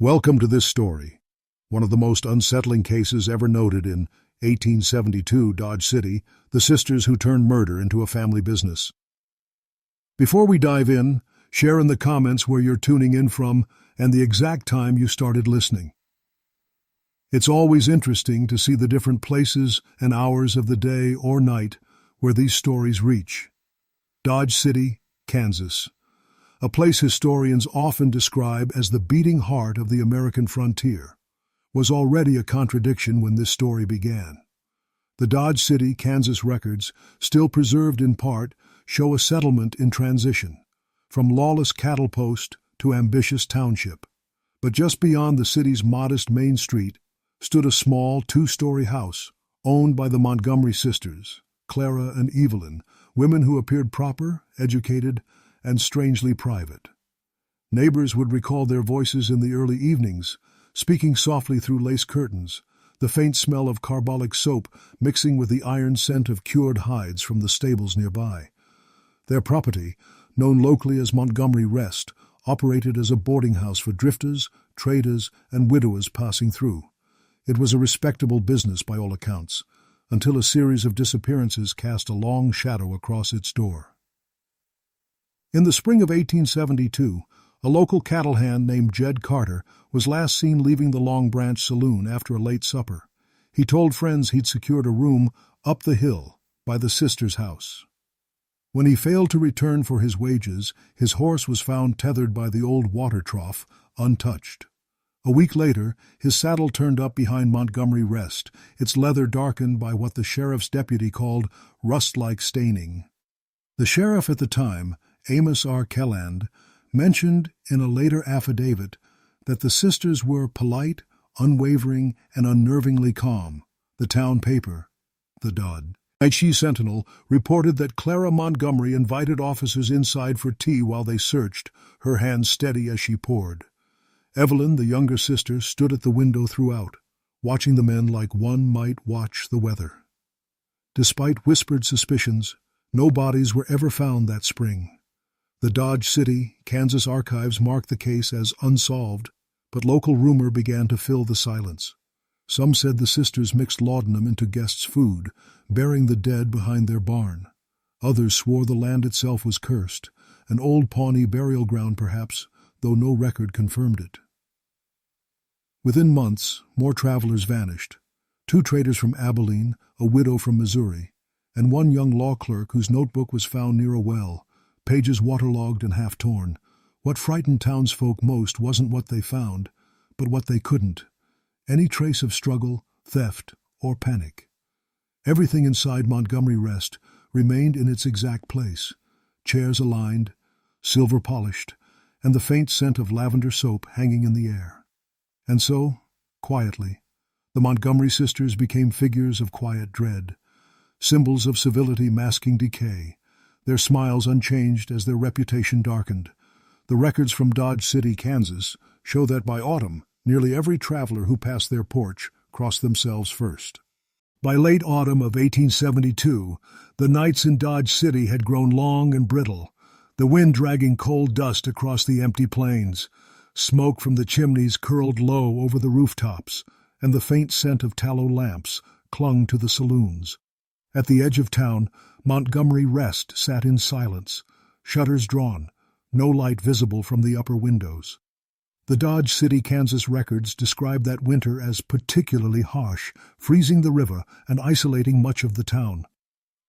Welcome to this story, one of the most unsettling cases ever noted in 1872 Dodge City, the sisters who turned murder into a family business. Before we dive in, share in the comments where you're tuning in from and the exact time you started listening. It's always interesting to see the different places and hours of the day or night where these stories reach. Dodge City, Kansas, a place historians often describe as the beating heart of the American frontier, was already a contradiction when this story began. The Dodge City, Kansas records, still preserved in part, show a settlement in transition, from lawless cattle post to ambitious township. But just beyond the city's modest main street stood a small two-story house owned by the Montgomery sisters, Clara and Evelyn, women who appeared proper, educated, and strangely private. Neighbors would recall their voices in the early evenings, speaking softly through lace curtains, the faint smell of carbolic soap mixing with the iron scent of cured hides from the stables nearby. Their property, known locally as Montgomery Rest, operated as a boarding house for drifters, traders, and widowers passing through. It was a respectable business by all accounts, until a series of disappearances cast a long shadow across its door. In the spring of 1872, a local cattle hand named Jed Carter was last seen leaving the Long Branch Saloon after a late supper. He told friends he'd secured a room up the hill by the sisters' house. When he failed to return for his wages, his horse was found tethered by the old water trough, untouched. A week later, his saddle turned up behind Montgomery Rest, its leather darkened by what the sheriff's deputy called rust-like staining. The sheriff at the time, Amos R. Kelland, mentioned in a later affidavit that the sisters were polite, unwavering, and unnervingly calm. The town paper, the Dodge Sentinel, reported that Clara Montgomery invited officers inside for tea while they searched, her hand steady as she poured. Evelyn, the younger sister, stood at the window throughout, watching the men like one might watch the weather. Despite whispered suspicions, no bodies were ever found that spring. The Dodge City, Kansas archives mark the case as unsolved, but local rumor began to fill the silence. Some said the sisters mixed laudanum into guests' food, burying the dead behind their barn. Others swore the land itself was cursed, an old Pawnee burial ground perhaps, though no record confirmed it. Within months, more travelers vanished. 2 traders from Abilene, a widow from Missouri, and one young law clerk whose notebook was found near a well, pages waterlogged and half-torn. What frightened townsfolk most wasn't what they found, but what they couldn't. Any trace of struggle, theft, or panic. Everything inside Montgomery Rest remained in its exact place, chairs aligned, silver polished, and the faint scent of lavender soap hanging in the air. And so, quietly, the Montgomery sisters became figures of quiet dread, symbols of civility masking decay, their smiles unchanged as their reputation darkened. The records from Dodge City, Kansas, show that by autumn, nearly every traveler who passed their porch crossed themselves first. By late autumn of 1872, the nights in Dodge City had grown long and brittle, the wind dragging cold dust across the empty plains. Smoke from the chimneys curled low over the rooftops, and the faint scent of tallow lamps clung to the saloons. At the edge of town, Montgomery Rest sat in silence, shutters drawn, no light visible from the upper windows. The Dodge City, Kansas records describe that winter as particularly harsh, freezing the river and isolating much of the town.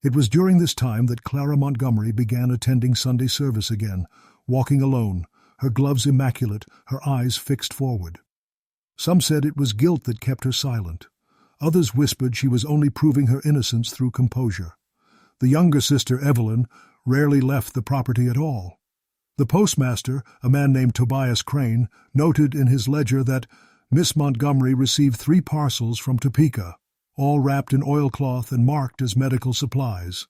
It was during this time that Clara Montgomery began attending Sunday service again, walking alone, her gloves immaculate, her eyes fixed forward. Some said it was guilt that kept her silent. Others whispered she was only proving her innocence through composure. The younger sister, Evelyn, rarely left the property at all. The postmaster, a man named Tobias Crane, noted in his ledger that Miss Montgomery received 3 parcels from Topeka, all wrapped in oilcloth and marked as medical supplies.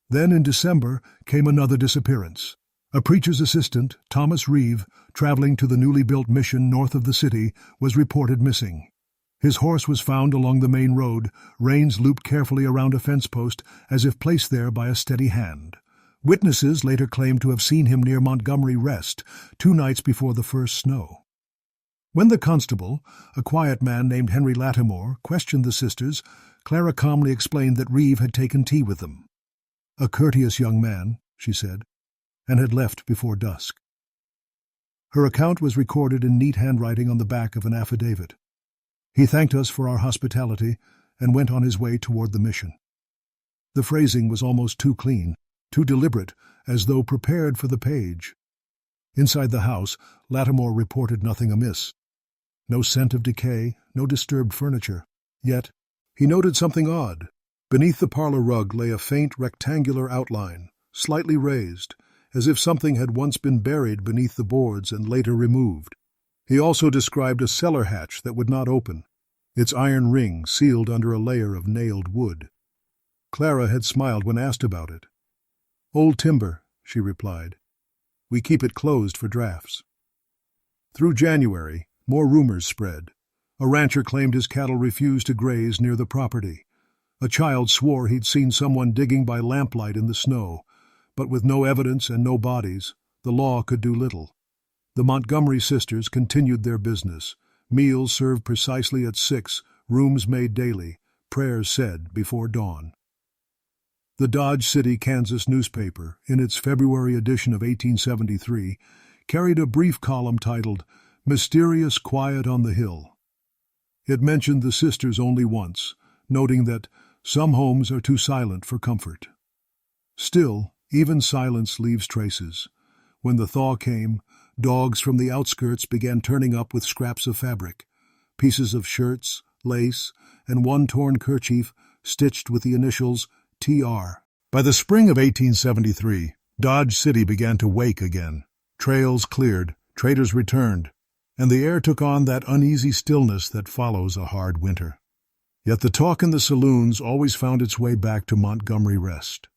Then in December came another disappearance. A preacher's assistant, Thomas Reeve, traveling to the newly built mission north of the city, was reported missing. His horse was found along the main road, reins looped carefully around a fence post as if placed there by a steady hand. Witnesses later claimed to have seen him near Montgomery Rest 2 nights before the first snow. When the constable, a quiet man named Henry Lattimore, questioned the sisters, Clara calmly explained that Reeve had taken tea with them. "A courteous young man," she said, and had left before dusk. Her account was recorded in neat handwriting on the back of an affidavit. He thanked us for our hospitality and went on his way toward the mission. The phrasing was almost too clean, too deliberate, as though prepared for the page. Inside the house, Lattimore reported nothing amiss. No scent of decay, no disturbed furniture. Yet, he noted something odd. Beneath the parlor rug lay a faint rectangular outline, slightly raised, as if something had once been buried beneath the boards and later removed. He also described a cellar hatch that would not open, its iron ring sealed under a layer of nailed wood. Clara had smiled when asked about it. "Old timber," she replied. "We keep it closed for drafts." Through January, more rumors spread. A rancher claimed his cattle refused to graze near the property. A child swore he'd seen someone digging by lamplight in the snow, but with no evidence and no bodies, the law could do little. The Montgomery sisters continued their business. Meals served precisely at 6, rooms made daily, prayers said before dawn. The Dodge City, Kansas newspaper, in its February edition of 1873, carried a brief column titled "Mysterious Quiet on the Hill." It mentioned the sisters only once, noting that some homes are too silent for comfort. Still, even silence leaves traces. When the thaw came, dogs from the outskirts began turning up with scraps of fabric, pieces of shirts, lace, and one torn kerchief stitched with the initials TR. By the spring of 1873, Dodge City began to wake again. Trails cleared, traders returned, and the air took on that uneasy stillness that follows a hard winter. Yet the talk in the saloons always found its way back to Montgomery Rest.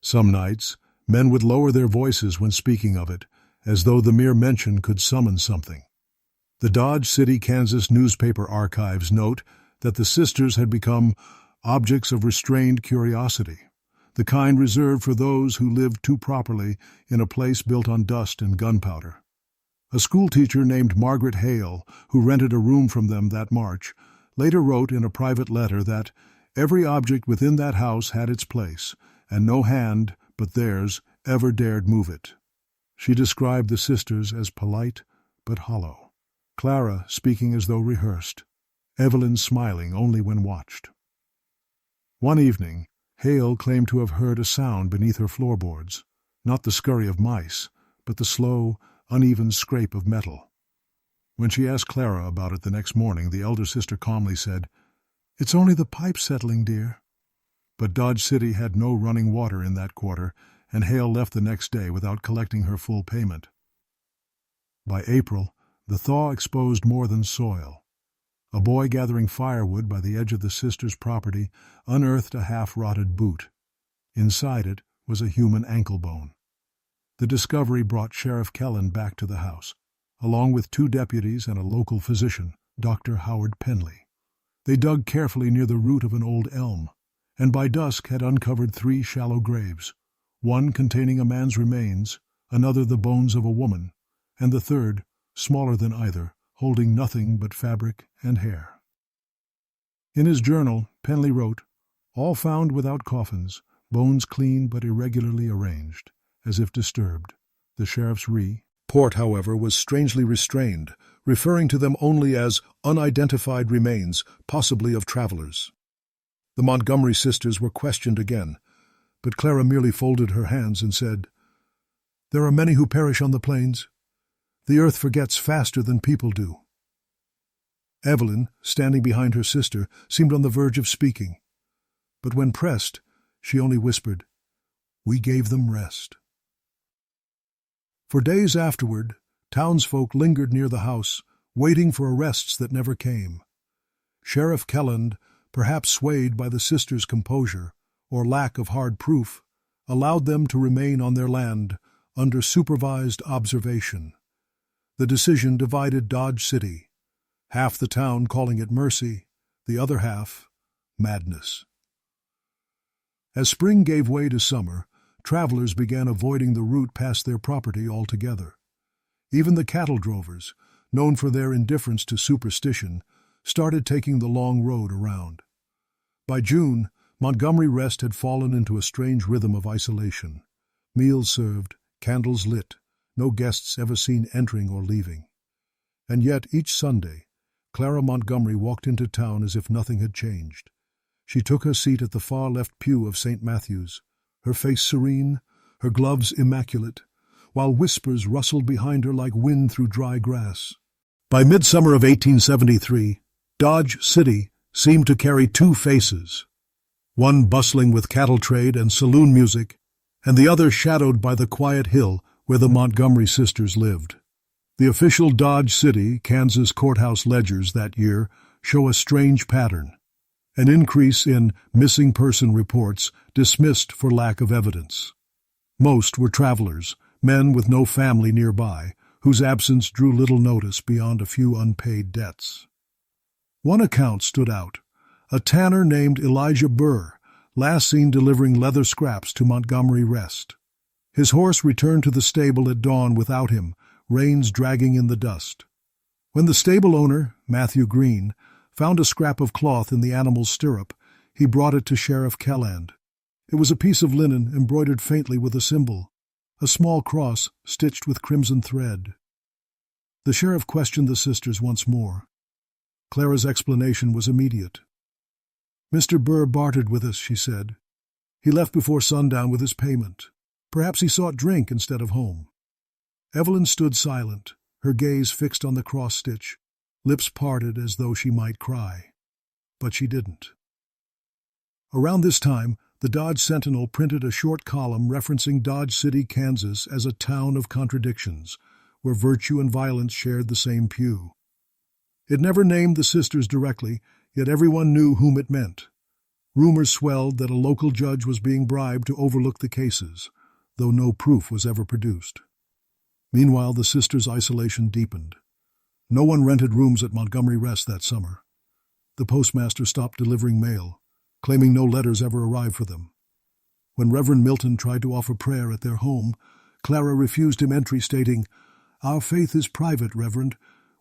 Some nights, men would lower their voices when speaking of it, as though the mere mention could summon something. The Dodge City, Kansas newspaper archives note that the sisters had become objects of restrained curiosity, the kind reserved for those who lived too properly in a place built on dust and gunpowder. A schoolteacher named Margaret Hale, who rented a room from them that March, later wrote in a private letter that every object within that house had its place, and no hand but theirs ever dared move it. She described the sisters as polite but hollow, Clara speaking as though rehearsed, Evelyn smiling only when watched. One evening, Hale claimed to have heard a sound beneath her floorboards, not the scurry of mice, but the slow, uneven scrape of metal. When she asked Clara about it the next morning, the elder sister calmly said, "It's only the pipe settling, dear." But Dodge City had no running water in that quarter, and Hale left the next day without collecting her full payment. By April, the thaw exposed more than soil. A boy gathering firewood by the edge of the sisters' property unearthed a half-rotted boot. Inside it was a human ankle bone. The discovery brought Sheriff Kellen back to the house, along with 2 deputies and a local physician, Dr. Howard Penley. They dug carefully near the root of an old elm, and by dusk had uncovered 3 shallow graves, one containing a man's remains, another the bones of a woman, and the third, smaller than either, holding nothing but fabric and hair. In his journal, Penley wrote, "All found without coffins, bones clean but irregularly arranged, as if disturbed. The sheriff's report, however, was strangely restrained, referring to them only as unidentified remains, possibly of travelers." The Montgomery sisters were questioned again, but Clara merely folded her hands and said, "There are many who perish on the plains. The earth forgets faster than people do." Evelyn, standing behind her sister, seemed on the verge of speaking, but when pressed, she only whispered, "We gave them rest." For days afterward, townsfolk lingered near the house, waiting for arrests that never came. Sheriff Kelland, perhaps swayed by the sisters' composure or lack of hard proof, allowed them to remain on their land under supervised observation. The decision divided Dodge City, half the town calling it mercy, the other half madness. As spring gave way to summer, travelers began avoiding the route past their property altogether. Even the cattle drovers, known for their indifference to superstition, started taking the long road around. By June, Montgomery Rest had fallen into a strange rhythm of isolation. Meals served, candles lit, no guests ever seen entering or leaving. And yet, each Sunday, Clara Montgomery walked into town as if nothing had changed. She took her seat at the far left pew of St. Matthew's, her face serene, her gloves immaculate, while whispers rustled behind her like wind through dry grass. By midsummer of 1873, Dodge City seemed to carry two faces, one bustling with cattle trade and saloon music, and the other shadowed by the quiet hill where the Montgomery sisters lived. The official Dodge City, Kansas courthouse ledgers that year show a strange pattern, an increase in missing person reports dismissed for lack of evidence. Most were travelers, men with no family nearby, whose absence drew little notice beyond a few unpaid debts. One account stood out, a tanner named Elijah Burr, last seen delivering leather scraps to Montgomery Rest. His horse returned to the stable at dawn without him, reins dragging in the dust. When the stable owner, Matthew Green, found a scrap of cloth in the animal's stirrup, he brought it to Sheriff Kelland. It was a piece of linen embroidered faintly with a symbol, a small cross stitched with crimson thread. The sheriff questioned the sisters once more. Clara's explanation was immediate. "Mr. Burr bartered with us," she said. "He left before sundown with his payment. Perhaps he sought drink instead of home." Evelyn stood silent, her gaze fixed on the cross-stitch, lips parted as though she might cry. But she didn't. Around this time, the Dodge Sentinel printed a short column referencing Dodge City, Kansas as a town of contradictions, where virtue and violence shared the same pew. It never named the sisters directly, yet everyone knew whom it meant. Rumors swelled that a local judge was being bribed to overlook the cases, though no proof was ever produced. Meanwhile, the sisters' isolation deepened. No one rented rooms at Montgomery Rest that summer. The postmaster stopped delivering mail, claiming no letters ever arrived for them. When Reverend Milton tried to offer prayer at their home, Clara refused him entry, stating, "Our faith is private, Reverend.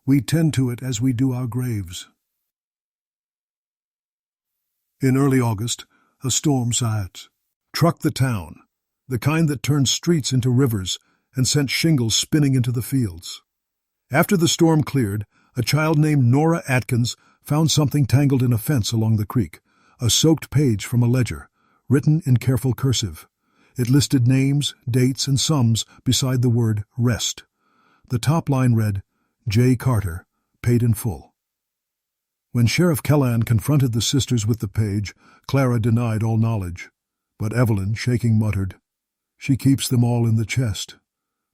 We tend to it as we do our graves." In early August, a storm struck the town, the kind that turned streets into rivers and sent shingles spinning into the fields. After the storm cleared, a child named Nora Atkins found something tangled in a fence along the creek, a soaked page from a ledger, written in careful cursive. It listed names, dates, and sums beside the word rest. The top line read, "J. Carter, paid in full." When Sheriff Kelland confronted the sisters with the page, Clara denied all knowledge. But Evelyn, shaking, muttered, "She keeps them all in the chest."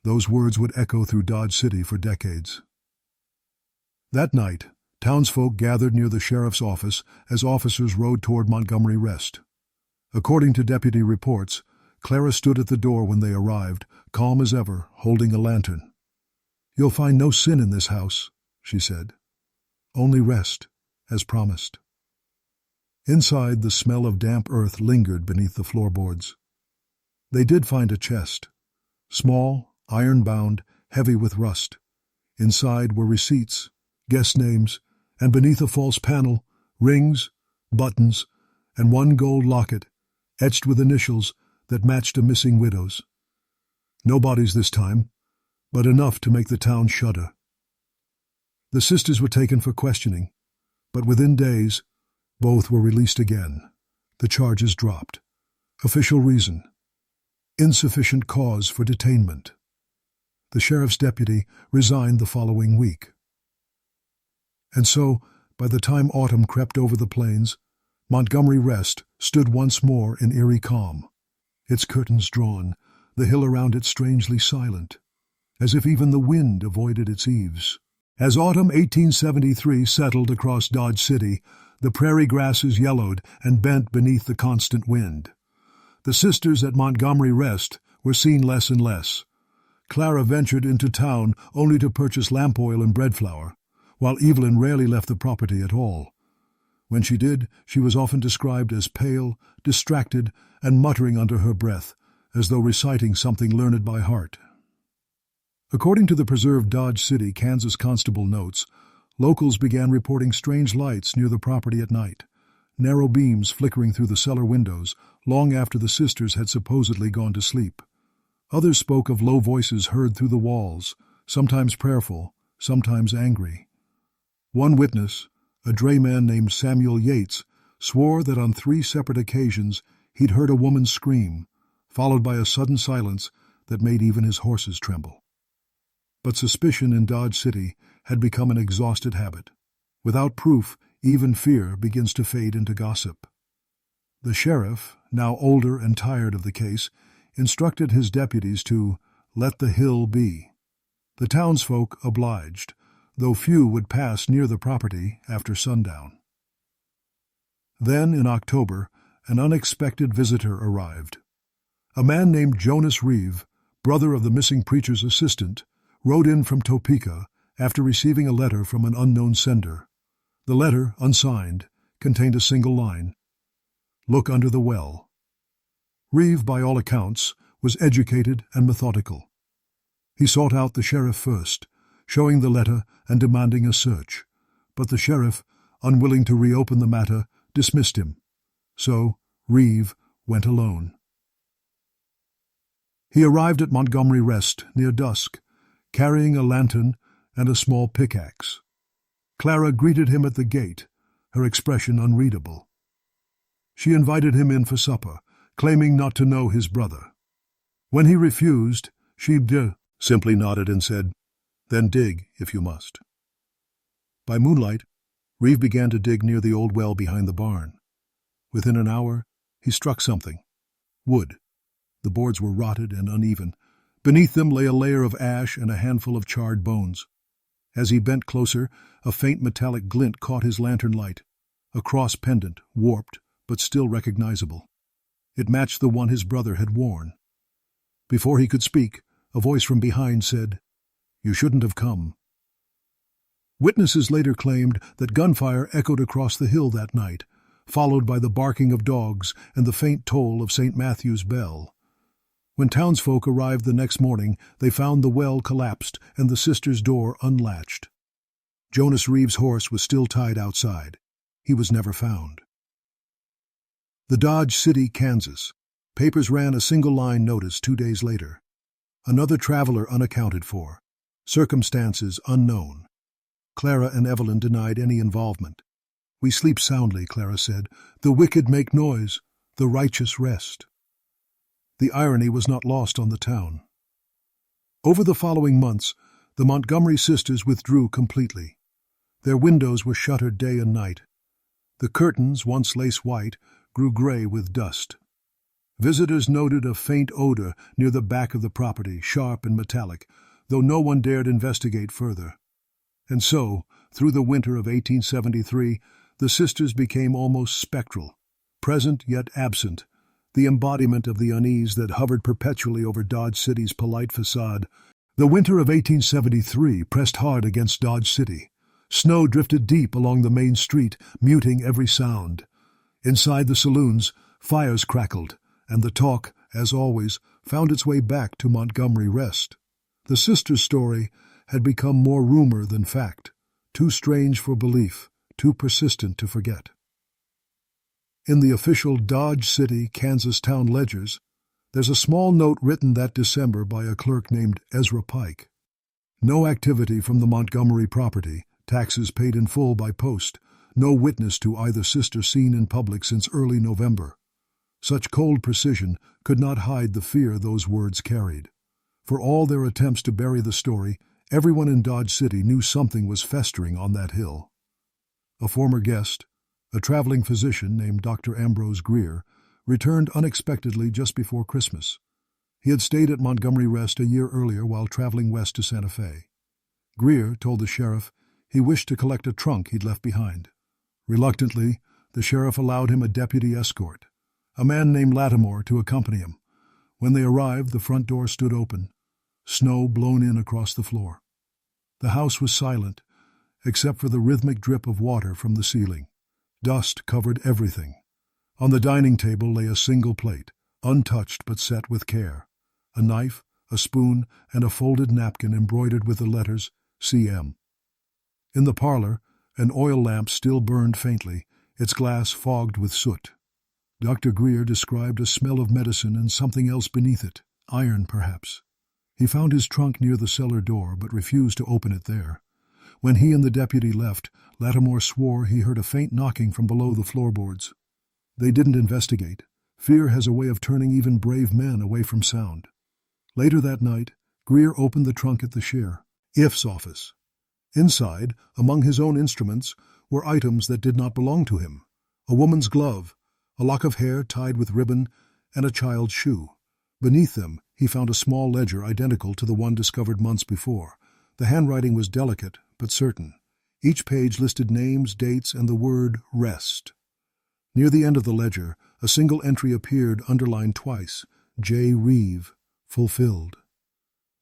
Those words would echo through Dodge City for decades. That night, townsfolk gathered near the sheriff's office as officers rode toward Montgomery Rest. According to deputy reports, Clara stood at the door when they arrived, calm as ever, holding a lantern. "You'll find no sin in this house," she said. "Only rest, as promised." Inside, the smell of damp earth lingered beneath the floorboards. They did find a chest, small, iron-bound, heavy with rust. Inside were receipts, guest names, and beneath a false panel, rings, buttons, and one gold locket, etched with initials that matched a missing widow's. No bodies this time, but enough to make the town shudder. The sisters were taken for questioning, but within days, both were released again. The charges dropped. Official reason: insufficient cause for detainment. The sheriff's deputy resigned the following week. And so, by the time autumn crept over the plains, Montgomery Rest stood once more in eerie calm, its curtains drawn, the hill around it strangely silent, as if even the wind avoided its eaves. As autumn 1873 settled across Dodge City, the prairie grasses yellowed and bent beneath the constant wind. The sisters at Montgomery Rest were seen less and less. Clara ventured into town only to purchase lamp oil and bread flour, while Evelyn rarely left the property at all. When she did, she was often described as pale, distracted, and muttering under her breath, as though reciting something learned by heart. According to the preserved Dodge City, Kansas Constable notes, locals began reporting strange lights near the property at night, narrow beams flickering through the cellar windows long after the sisters had supposedly gone to sleep. Others spoke of low voices heard through the walls, sometimes prayerful, sometimes angry. One witness, a drayman named Samuel Yates, swore that on 3 separate occasions he'd heard a woman scream, followed by a sudden silence that made even his horses tremble. But suspicion in Dodge City had become an exhausted habit. Without proof, even fear begins to fade into gossip. The sheriff, now older and tired of the case, instructed his deputies to let the hill be. The townsfolk obliged, though few would pass near the property after sundown. Then, in October, an unexpected visitor arrived. A man named Jonas Reeve, brother of the missing preacher's assistant, rode in from Topeka after receiving a letter from an unknown sender. The letter, unsigned, contained a single line: "Look under the well." Reeve, by all accounts, was educated and methodical. He sought out the sheriff first, showing the letter and demanding a search, but the sheriff, unwilling to reopen the matter, dismissed him. So Reeve went alone. He arrived at Montgomery Rest near dusk, carrying a lantern and a small pickaxe. Clara greeted him at the gate, her expression unreadable. She invited him in for supper, claiming not to know his brother. When he refused, she simply nodded and said, "Then dig, if you must." By moonlight, Reeve began to dig near the old well behind the barn. Within an hour, he struck something. Wood. The boards were rotted and uneven. Beneath them lay a layer of ash and a handful of charred bones. As he bent closer, a faint metallic glint caught his lantern light, a cross pendant, warped, but still recognizable. It matched the one his brother had worn. Before he could speak, a voice from behind said, "You shouldn't have come." Witnesses later claimed that gunfire echoed across the hill that night, followed by the barking of dogs and the faint toll of St. Matthew's bell. When townsfolk arrived the next morning, they found the well collapsed and the sisters' door unlatched. Jonas Reeve's horse was still tied outside. He was never found. The Dodge City, Kansas. Papers ran a single-line notice 2 days later. Another traveler unaccounted for. Circumstances unknown. Clara and Evelyn denied any involvement. "We sleep soundly," Clara said. "The wicked make noise. The righteous rest." The irony was not lost on the town. Over the following months, the Montgomery sisters withdrew completely. Their windows were shuttered day and night. The curtains, once lace-white, grew gray with dust. Visitors noted a faint odor near the back of the property, sharp and metallic, though no one dared investigate further. And so, through the winter of 1873, the sisters became almost spectral, present yet absent, the embodiment of the unease that hovered perpetually over Dodge City's polite facade. The winter of 1873 pressed hard against Dodge City. Snow drifted deep along the main street, muting every sound. Inside the saloons, fires crackled, and the talk, as always, found its way back to Montgomery Rest. The sisters' story had become more rumor than fact, too strange for belief, too persistent to forget. In the official Dodge City, Kansas town ledgers, there's a small note written that December by a clerk named Ezra Pike. No activity from the Montgomery property, taxes paid in full by post, no witness to either sister seen in public since early November. Such cold precision could not hide the fear those words carried. For all their attempts to bury the story, everyone in Dodge City knew something was festering on that hill. A former guest, a traveling physician named Dr. Ambrose Greer, returned unexpectedly just before Christmas. He had stayed at Montgomery Rest a year earlier while traveling west to Santa Fe. Greer told the sheriff he wished to collect a trunk he'd left behind. Reluctantly, the sheriff allowed him a deputy escort, a man named Lattimore, to accompany him. When they arrived, the front door stood open, snow blown in across the floor. The house was silent, except for the rhythmic drip of water from the ceiling. Dust covered everything. On the dining table lay a single plate, untouched but set with care. A knife, a spoon, and a folded napkin embroidered with the letters CM. In the parlor, an oil lamp still burned faintly, its glass fogged with soot. Dr. Greer described a smell of medicine and something else beneath it, iron perhaps. He found his trunk near the cellar door, but refused to open it there. When he and the deputy left, Lattimore swore he heard a faint knocking from below the floorboards. They didn't investigate. Fear has a way of turning even brave men away from sound. Later that night, Greer opened the trunk at the sheriff's office. Inside, among his own instruments, were items that did not belong to him: a woman's glove, a lock of hair tied with ribbon, and a child's shoe. Beneath them, he found a small ledger identical to the one discovered months before. The handwriting was delicate, but certain. Each page listed names, dates, and the word rest. Near the end of the ledger, a single entry appeared underlined twice: J. Reeve, fulfilled.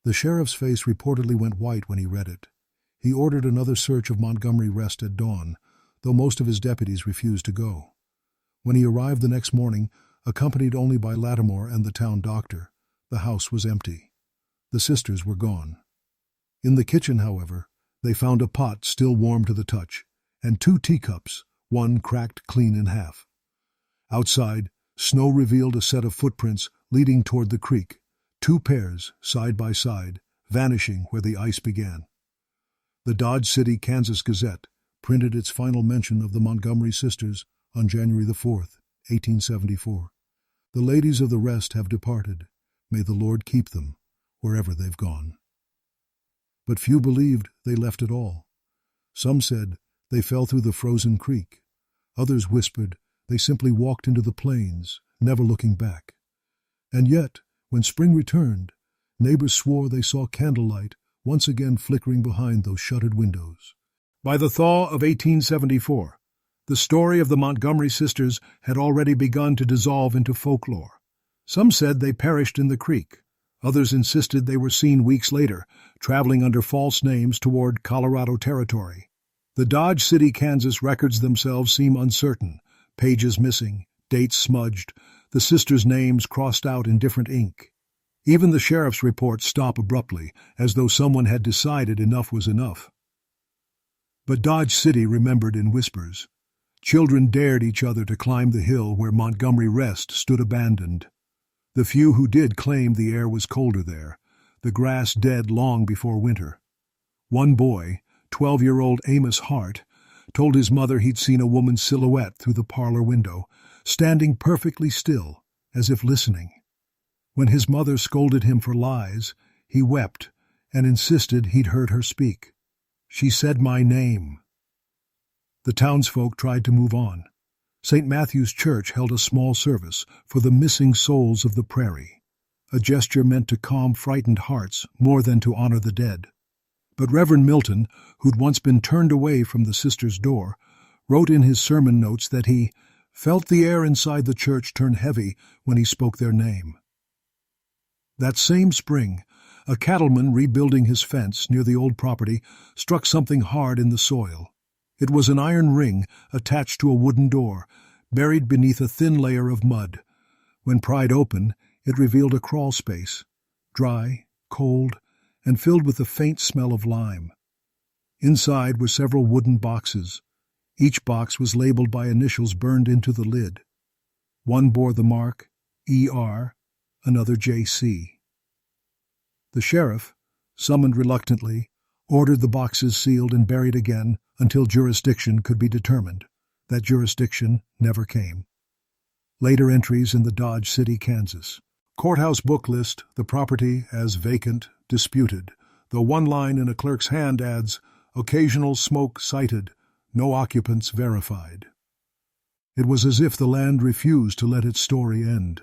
The sheriff's face reportedly went white when he read it. He ordered another search of Montgomery Rest at dawn, though most of his deputies refused to go. When he arrived the next morning, accompanied only by Lattimore and the town doctor, the house was empty. The sisters were gone. In the kitchen, however, they found a pot still warm to the touch, and 2 teacups, one cracked clean in half. Outside, snow revealed a set of footprints leading toward the creek, 2 pairs, side by side, vanishing where the ice began. The Dodge City, Kansas Gazette printed its final mention of the Montgomery sisters on January 4th, 1874. The ladies of the Rest have departed. May the Lord keep them, wherever they've gone. But few believed they left at all. Some said they fell through the frozen creek. Others whispered they simply walked into the plains, never looking back. And yet, when spring returned, neighbors swore they saw candlelight once again flickering behind those shuttered windows. By the thaw of 1874, the story of the Montgomery sisters had already begun to dissolve into folklore. Some said they perished in the creek. Others insisted they were seen weeks later, traveling under false names toward Colorado territory. The Dodge City, Kansas records themselves seem uncertain, pages missing, dates smudged, the sisters' names crossed out in different ink. Even the sheriff's reports stop abruptly, as though someone had decided enough was enough. But Dodge City remembered in whispers. Children dared each other to climb the hill where Montgomery Rest stood abandoned. The few who did claimed the air was colder there, the grass dead long before winter. One boy, 12-year-old Amos Hart, told his mother he'd seen a woman's silhouette through the parlor window, standing perfectly still, as if listening. When his mother scolded him for lies, he wept and insisted he'd heard her speak. She said my name. The townsfolk tried to move on. St. Matthew's Church held a small service for the missing souls of the prairie, a gesture meant to calm frightened hearts more than to honor the dead. But Reverend Milton, who'd once been turned away from the sisters' door, wrote in his sermon notes that he felt the air inside the church turn heavy when he spoke their name. That same spring, a cattleman rebuilding his fence near the old property struck something hard in the soil. It was an iron ring attached to a wooden door, buried beneath a thin layer of mud. When pried open, it revealed a crawl space, dry, cold, and filled with the faint smell of lime. Inside were several wooden boxes. Each box was labeled by initials burned into the lid. One bore the mark ER, another JC. The sheriff, summoned reluctantly, ordered the boxes sealed and buried again until jurisdiction could be determined. That jurisdiction never came. Later entries in the Dodge City, Kansas. Courthouse book list the property as vacant, disputed, though one line in a clerk's hand adds, occasional smoke cited, no occupants verified. It was as if the land refused to let its story end.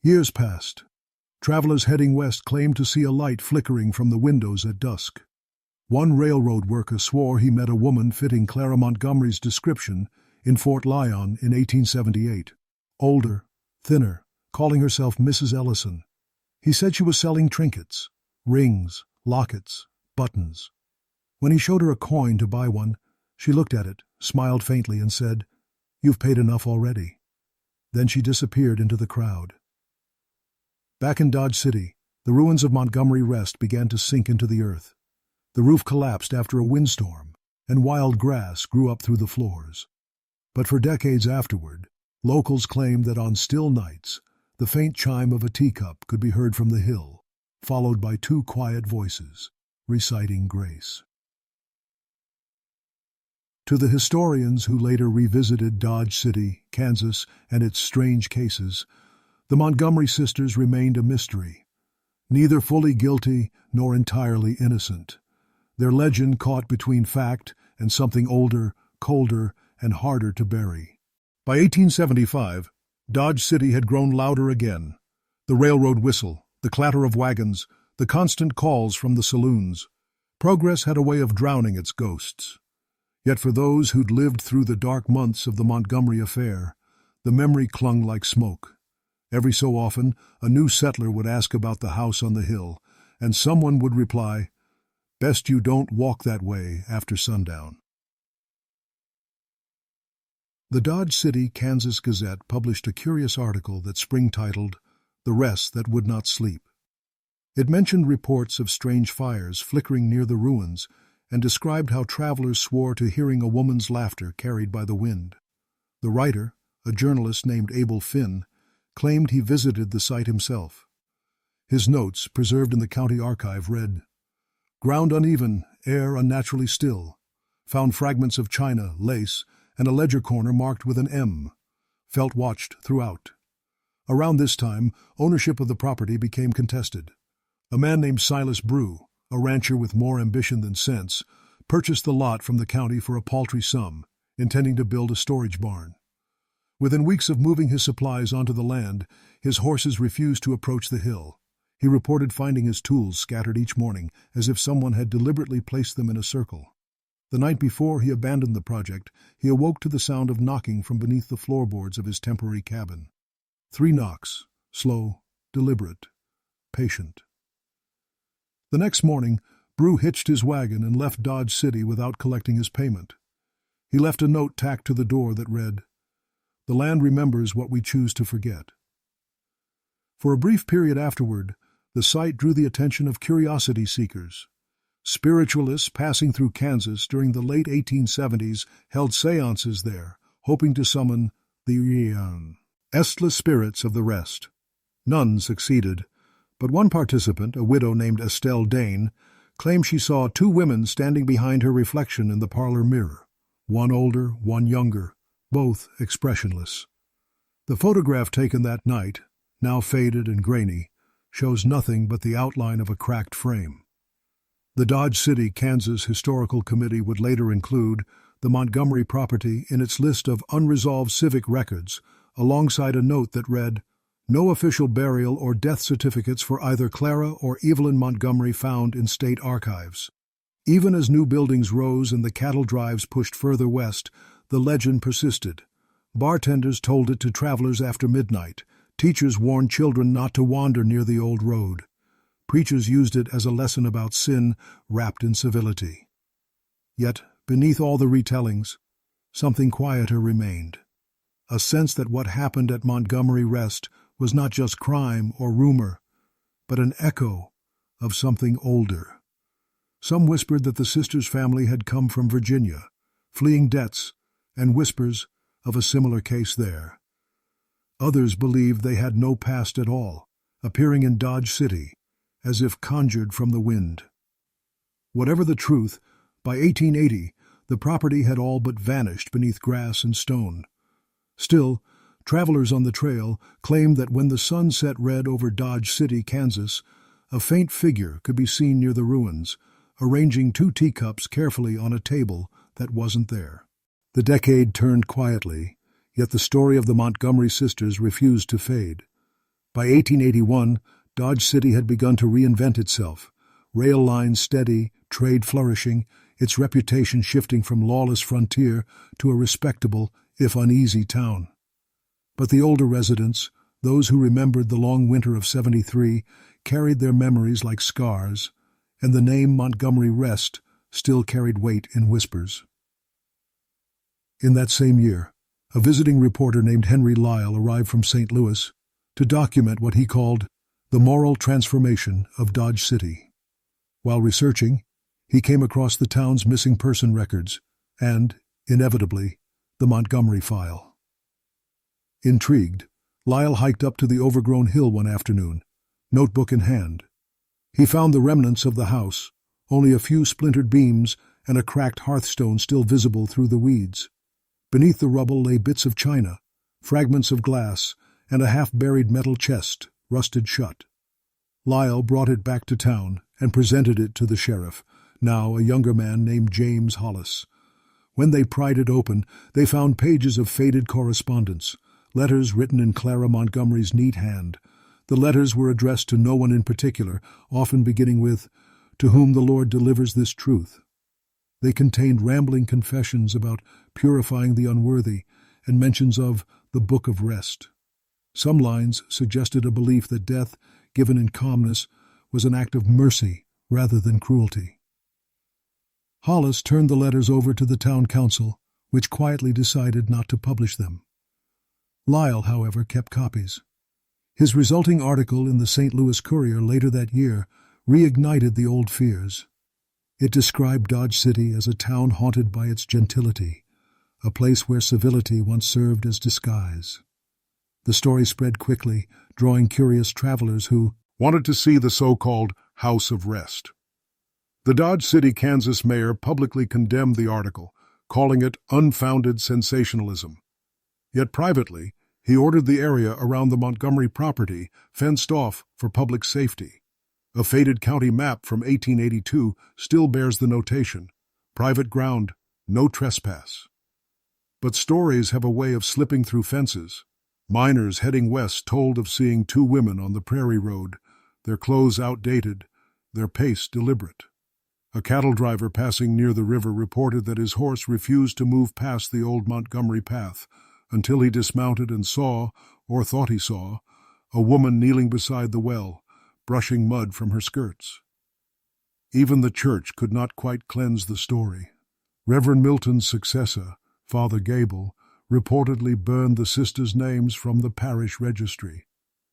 Years passed. Travelers heading west claimed to see a light flickering from the windows at dusk. One railroad worker swore he met a woman fitting Clara Montgomery's description in Fort Lyon in 1878. Older, thinner, calling herself Mrs. Ellison. He said she was selling trinkets, rings, lockets, buttons. When he showed her a coin to buy one, she looked at it, smiled faintly, and said, "You've paid enough already." Then she disappeared into the crowd. Back in Dodge City, The ruins of Montgomery Rest began to sink into the earth. The roof collapsed after a windstorm, and wild grass grew up through the floors. But for decades afterward, locals claimed that on still nights, the faint chime of a teacup could be heard from the hill, followed by two quiet voices, reciting grace. To the historians who later revisited Dodge City, Kansas, and its strange cases, the Montgomery sisters remained a mystery, neither fully guilty nor entirely innocent. Their legend caught between fact and something older, colder, and harder to bury. By 1875, Dodge City had grown louder again. The railroad whistle, the clatter of wagons, the constant calls from the saloons. Progress had a way of drowning its ghosts. Yet for those who'd lived through the dark months of the Montgomery affair, the memory clung like smoke. Every so often, a new settler would ask about the house on the hill, and someone would reply, "Best you don't walk that way after sundown." The Dodge City, Kansas Gazette published a curious article that spring-titled, "The Rest That Would Not Sleep." It mentioned reports of strange fires flickering near the ruins and described how travelers swore to hearing a woman's laughter carried by the wind. The writer, a journalist named Abel Finn, claimed he visited the site himself. His notes, preserved in the county archive, read, "Ground uneven, air unnaturally still. Found fragments of china, lace, and a ledger corner marked with an M. Felt watched throughout." Around this time, ownership of the property became contested. A man named Silas Brew, a rancher with more ambition than sense, purchased the lot from the county for a paltry sum, intending to build a storage barn. Within weeks of moving his supplies onto the land, his horses refused to approach the hill. He reported finding his tools scattered each morning, as if someone had deliberately placed them in a circle. The night before he abandoned the project, he awoke to the sound of knocking from beneath the floorboards of his temporary cabin. 3 knocks, slow, deliberate, patient. The next morning, Brew hitched his wagon and left Dodge City without collecting his payment. He left a note tacked to the door that read, "The land remembers what we choose to forget." For a brief period afterward, the site drew the attention of curiosity seekers. Spiritualists passing through Kansas during the late 1870s held seances there, hoping to summon the estless spirits of the rest. None succeeded, but one participant, a widow named Estelle Dane, claimed she saw 2 women standing behind her reflection in the parlor mirror, one older, one younger, both expressionless. The photograph taken that night, now faded and grainy, shows nothing but the outline of a cracked frame. The Dodge City, Kansas Historical Committee would later include the Montgomery property in its list of unresolved civic records, alongside a note that read, "No official burial or death certificates for either Clara or Evelyn Montgomery found in state archives." Even as new buildings rose and the cattle drives pushed further west, the legend persisted. Bartenders told it to travelers after midnight. Teachers warned children not to wander near the old road. Preachers used it as a lesson about sin wrapped in civility. Yet, beneath all the retellings, something quieter remained. A sense that what happened at Montgomery Rest was not just crime or rumor, but an echo of something older. Some whispered that the sisters' family had come from Virginia, fleeing debts, and whispers of a similar case there. Others believed they had no past at all, appearing in Dodge City, as if conjured from the wind. Whatever the truth, by 1880, the property had all but vanished beneath grass and stone. Still, travelers on the trail claimed that when the sun set red over Dodge City, Kansas, a faint figure could be seen near the ruins, arranging 2 teacups carefully on a table that wasn't there. The decade turned quietly, yet the story of the Montgomery sisters refused to fade. By 1881, Dodge City had begun to reinvent itself, rail lines steady, trade flourishing, its reputation shifting from lawless frontier to a respectable, if uneasy, town. But the older residents, those who remembered the long winter of '73, carried their memories like scars, and the name Montgomery Rest still carried weight in whispers. In that same year, a visiting reporter named Henry Lyle arrived from St. Louis to document what he called The Moral Transformation of Dodge City. While researching, he came across the town's missing person records and, inevitably, the Montgomery file. Intrigued, Lyle hiked up to the overgrown hill one afternoon, notebook in hand. He found the remnants of the house, only a few splintered beams and a cracked hearthstone still visible through the weeds. Beneath the rubble lay bits of china, fragments of glass, and a half-buried metal chest, rusted shut. Lyle brought it back to town and presented it to the sheriff, now a younger man named James Hollis. When they pried it open, they found pages of faded correspondence, letters written in Clara Montgomery's neat hand. The letters were addressed to no one in particular, often beginning with, "To whom the Lord delivers this truth." They contained rambling confessions about purifying the unworthy and mentions of the Book of Rest. Some lines suggested a belief that death, given in calmness, was an act of mercy rather than cruelty. Hollis turned the letters over to the town council, which quietly decided not to publish them. Lyle, however, kept copies. His resulting article in the St. Louis Courier later that year reignited the old fears. It described Dodge City as a town haunted by its gentility, a place where civility once served as disguise. The story spread quickly, drawing curious travelers who wanted to see the so-called House of Rest. The Dodge City, Kansas mayor publicly condemned the article, calling it unfounded sensationalism. Yet privately, he ordered the area around the Montgomery property fenced off for public safety. A faded county map from 1882 still bears the notation, "Private ground, no trespass." But stories have a way of slipping through fences. Miners heading west told of seeing two women on the Prairie Road, their clothes outdated, their pace deliberate. A cattle driver passing near the river reported that his horse refused to move past the old Montgomery path until he dismounted and saw, or thought he saw, a woman kneeling beside the well, brushing mud from her skirts. Even the church could not quite cleanse the story. Reverend Milton's successor, Father Gable, reportedly burned the sisters' names from the parish registry.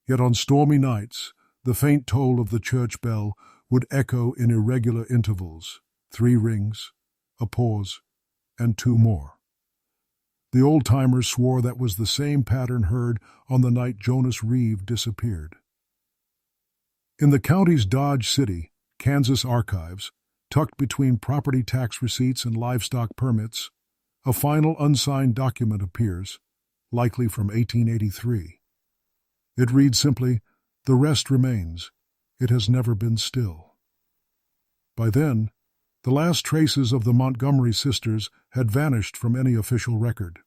Yet on stormy nights, the faint toll of the church bell would echo in irregular intervals, 3 rings, a pause, and 2 more. The old-timers swore that was the same pattern heard on the night Jonas Reeve disappeared. In the county's Dodge City, Kansas archives, tucked between property tax receipts and livestock permits, a final unsigned document appears, likely from 1883. It reads simply, "The rest remains. It has never been still." By then, the last traces of the Montgomery sisters had vanished from any official record.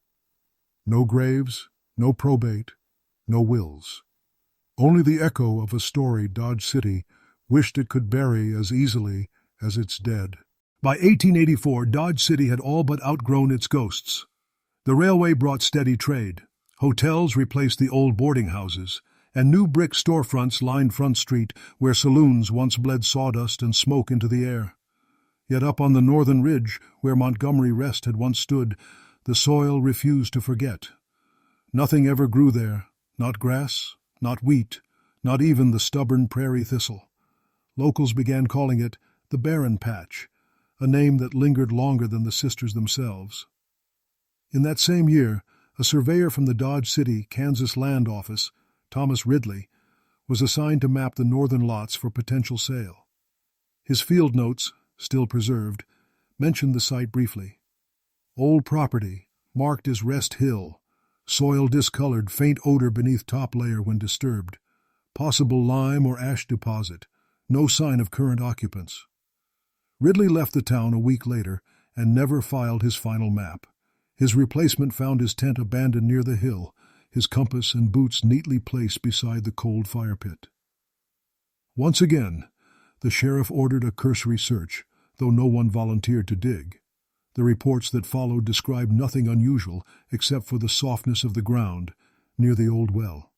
No graves, no probate, no wills. Only the echo of a story Dodge City wished it could bury as easily as its dead. By 1884, Dodge City had all but outgrown its ghosts. The railway brought steady trade. Hotels replaced the old boarding houses, and new brick storefronts lined Front Street where saloons once bled sawdust and smoke into the air. Yet up on the northern ridge, where Montgomery Rest had once stood, the soil refused to forget. Nothing ever grew there, not grass, not wheat, not even the stubborn prairie thistle. Locals began calling it the Barren Patch, a name that lingered longer than the sisters themselves. In that same year, a surveyor from the Dodge City, Kansas Land Office, Thomas Ridley, was assigned to map the northern lots for potential sale. His field notes, still preserved, mentioned the site briefly. Old property, marked as Rest Hill, soil discolored, faint odor beneath top layer when disturbed, possible lime or ash deposit, no sign of current occupants. Ridley left the town a week later and never filed his final map. His replacement found his tent abandoned near the hill, his compass and boots neatly placed beside the cold fire pit. Once again, the sheriff ordered a cursory search, though no one volunteered to dig. The reports that followed described nothing unusual except for the softness of the ground near the old well.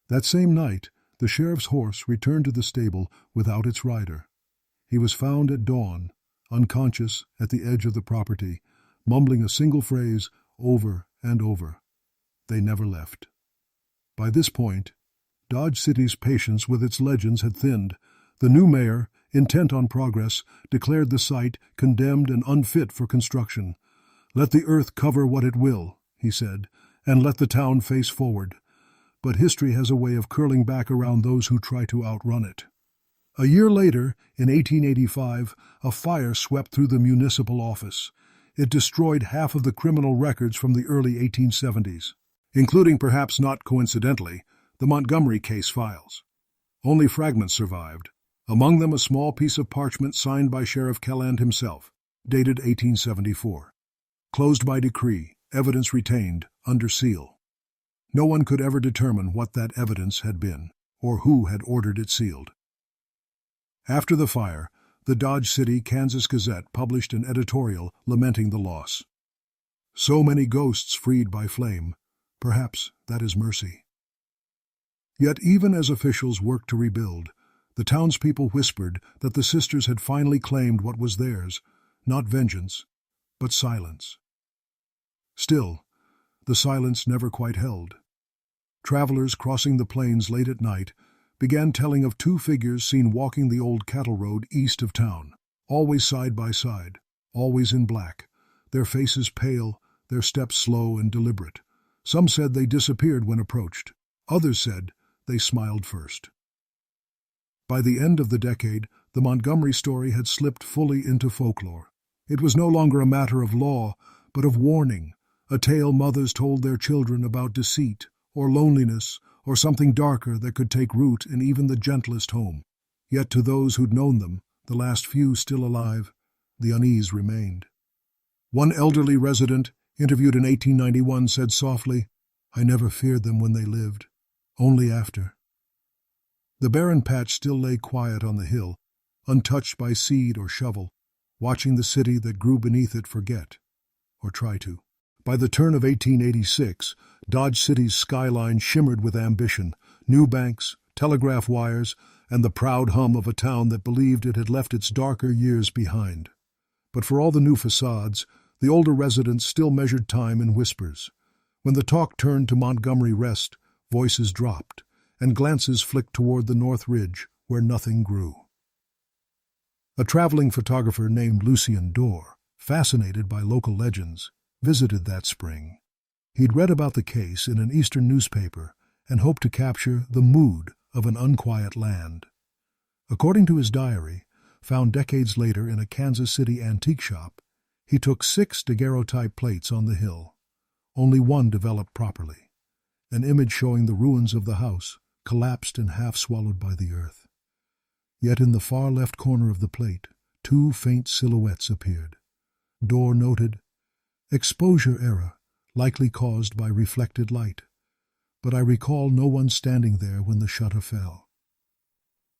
That same night, the sheriff's horse returned to the stable without its rider. He was found at dawn, unconscious at the edge of the property, mumbling a single phrase over and over. They never left. By this point, Dodge City's patience with its legends had thinned. The new mayor, intent on progress, declared the site condemned and unfit for construction. "Let the earth cover what it will," he said, "and let the town face forward." But history has a way of curling back around those who try to outrun it. A year later, in 1885, a fire swept through the municipal office. It destroyed half of the criminal records from the early 1870s, including, perhaps not coincidentally, the Montgomery case files. Only fragments survived, among them a small piece of parchment signed by Sheriff Kelland himself, dated 1874. Closed by decree, evidence retained, under seal. No one could ever determine what that evidence had been, or who had ordered it sealed. After the fire, the Dodge City, Kansas Gazette published an editorial lamenting the loss. "So many ghosts freed by flame. Perhaps that is mercy." Yet even as officials worked to rebuild, the townspeople whispered that the sisters had finally claimed what was theirs, not vengeance, but silence. Still, the silence never quite held. Travelers crossing the plains late at night began telling of two figures seen walking the old cattle road east of town, always side by side, always in black, their faces pale, their steps slow and deliberate. Some said they disappeared when approached. Others said they smiled first. By the end of the decade, the Montgomery story had slipped fully into folklore. It was no longer a matter of law, but of warning, a tale mothers told their children about deceit, or loneliness, or something darker that could take root in even the gentlest home. Yet to those who'd known them, the last few still alive, the unease remained. One elderly resident, interviewed in 1891, said softly, "I never feared them when they lived, only after." The barren patch still lay quiet on the hill, untouched by seed or shovel, watching the city that grew beneath it forget, or try to. By the turn of 1886, Dodge City's skyline shimmered with ambition, new banks, telegraph wires, and the proud hum of a town that believed it had left its darker years behind. But for all the new facades, the older residents still measured time in whispers. When the talk turned to Montgomery Rest, voices dropped, and glances flicked toward the North Ridge, where nothing grew. A traveling photographer named Lucien Dorr, fascinated by local legends, visited that spring. He'd read about the case in an eastern newspaper and hoped to capture the mood of an unquiet land. According to his diary, found decades later in a Kansas City antique shop, he took 6 daguerreotype plates on the hill. Only one developed properly, an image showing the ruins of the house, collapsed and half swallowed by the earth. Yet in the far left corner of the plate, 2 faint silhouettes appeared. Dorr noted, "Exposure error, likely caused by reflected light, but I recall no one standing there when the shutter fell."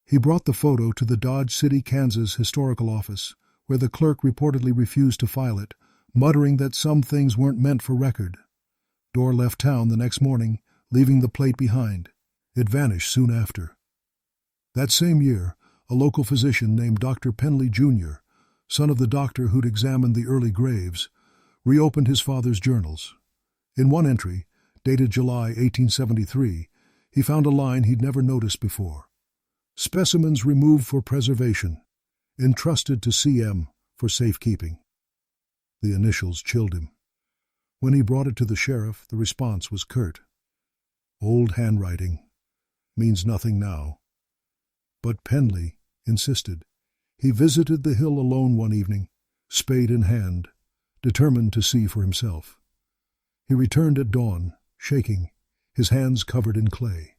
He brought the photo to the Dodge City, Kansas historical office, where the clerk reportedly refused to file it, muttering that some things weren't meant for record. Dorr left town the next morning, leaving the plate behind. It vanished soon after. That same year, a local physician named Dr. Penley Jr., son of the doctor who'd examined the early graves, reopened his father's journals. In one entry, dated July 1873, he found a line he'd never noticed before. "Specimens removed for preservation, entrusted to CM for safekeeping." The initials chilled him. When he brought it to the sheriff, the response was curt. "Old handwriting. Means nothing now." But Penley insisted. He visited the hill alone one evening, spade in hand, determined to see for himself. He returned at dawn, shaking, his hands covered in clay.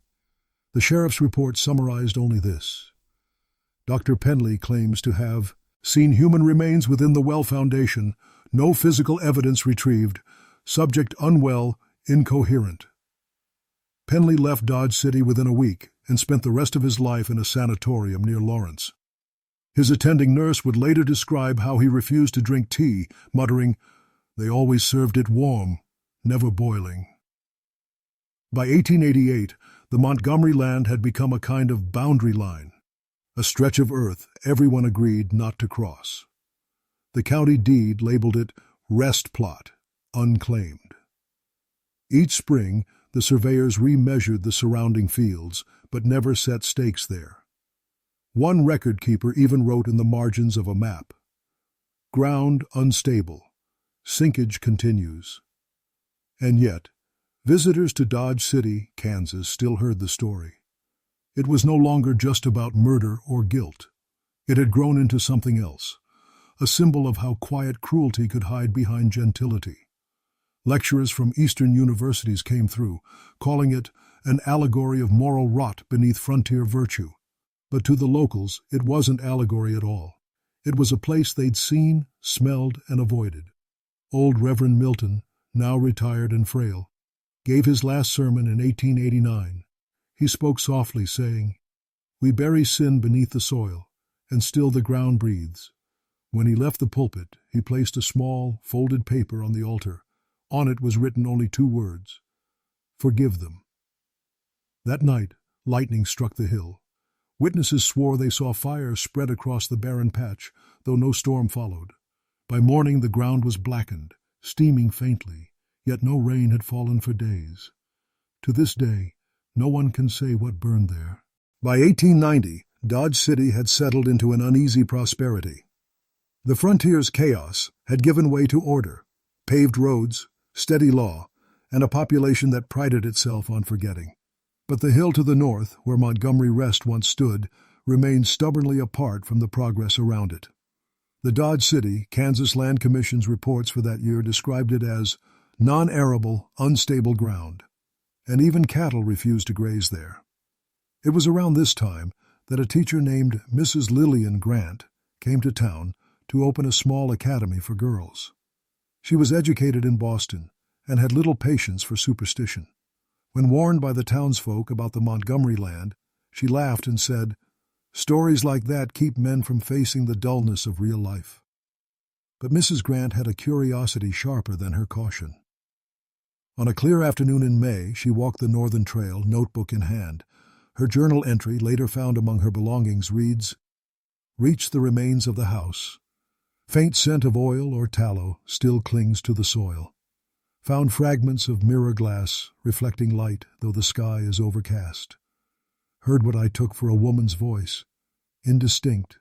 The sheriff's report summarized only this: Dr. Penley claims to have seen human remains within the well foundation, no physical evidence retrieved, subject unwell, incoherent. Penley left Dodge City within a week and spent the rest of his life in a sanatorium near Lawrence. His attending nurse would later describe how he refused to drink tea, muttering, "They always served it warm, never boiling." By 1888, the Montgomery land had become a kind of boundary line, a stretch of earth everyone agreed not to cross. The county deed labeled it Rest Plot, unclaimed. Each spring, The surveyors remeasured the surrounding fields, but never set stakes there. One record keeper even wrote in the margins of a map, "Ground unstable. Sinkage continues." And yet, visitors to Dodge City, Kansas, still heard the story. It was no longer just about murder or guilt. It had grown into something else, a symbol of how quiet cruelty could hide behind gentility. Lecturers from Eastern universities came through, calling it an allegory of moral rot beneath frontier virtue. But to the locals, it wasn't allegory at all. It was a place they'd seen, smelled, and avoided. Old Reverend Milton, now retired and frail, gave his last sermon in 1889. He spoke softly, saying, "We bury sin beneath the soil, and still the ground breathes." When he left the pulpit, he placed a small, folded paper on the altar. On it was written only 2 words, "Forgive them." That night, lightning struck the hill. Witnesses swore they saw fire spread across the barren patch, though no storm followed. By morning the ground was blackened, steaming faintly, yet no rain had fallen for days. To this day, no one can say what burned there. By 1890, Dodge City had settled into an uneasy prosperity. The frontier's chaos had given way to order, paved roads, steady law, and a population that prided itself on forgetting. But the hill to the north, where Montgomery Rest once stood, remained stubbornly apart from the progress around it. The Dodge City, Kansas Land Commission's reports for that year described it as non-arable, unstable ground, and even cattle refused to graze there. It was around this time that a teacher named Mrs. Lillian Grant came to town to open a small academy for girls. She was educated in Boston and had little patience for superstition. When warned by the townsfolk about the Montgomery land, she laughed and said, "Stories like that keep men from facing the dullness of real life." But Mrs. Grant had a curiosity sharper than her caution. On a clear afternoon in May, she walked the northern trail, notebook in hand. Her journal entry, later found among her belongings, reads, "Reached the remains of the house. Faint scent of oil or tallow still clings to the soil. Found fragments of mirror glass reflecting light, though the sky is overcast. Heard what I took for a woman's voice, indistinct,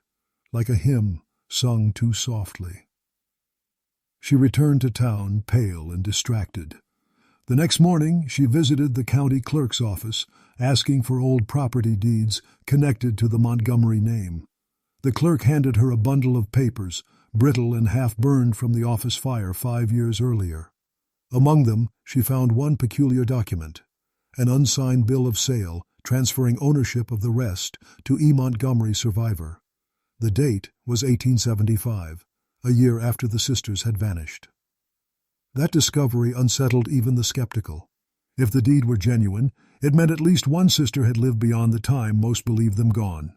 like a hymn sung too softly." She returned to town, pale and distracted. The next morning she visited the county clerk's office, asking for old property deeds connected to the Montgomery name. The clerk handed her a bundle of papers, brittle and half-burned from the office fire 5 years earlier. Among them, she found one peculiar document, an unsigned bill of sale transferring ownership of the rest to E. Montgomery survivor. The date was 1875, a year after the sisters had vanished. That discovery unsettled even the skeptical. If the deed were genuine, it meant at least one sister had lived beyond the time most believed them gone.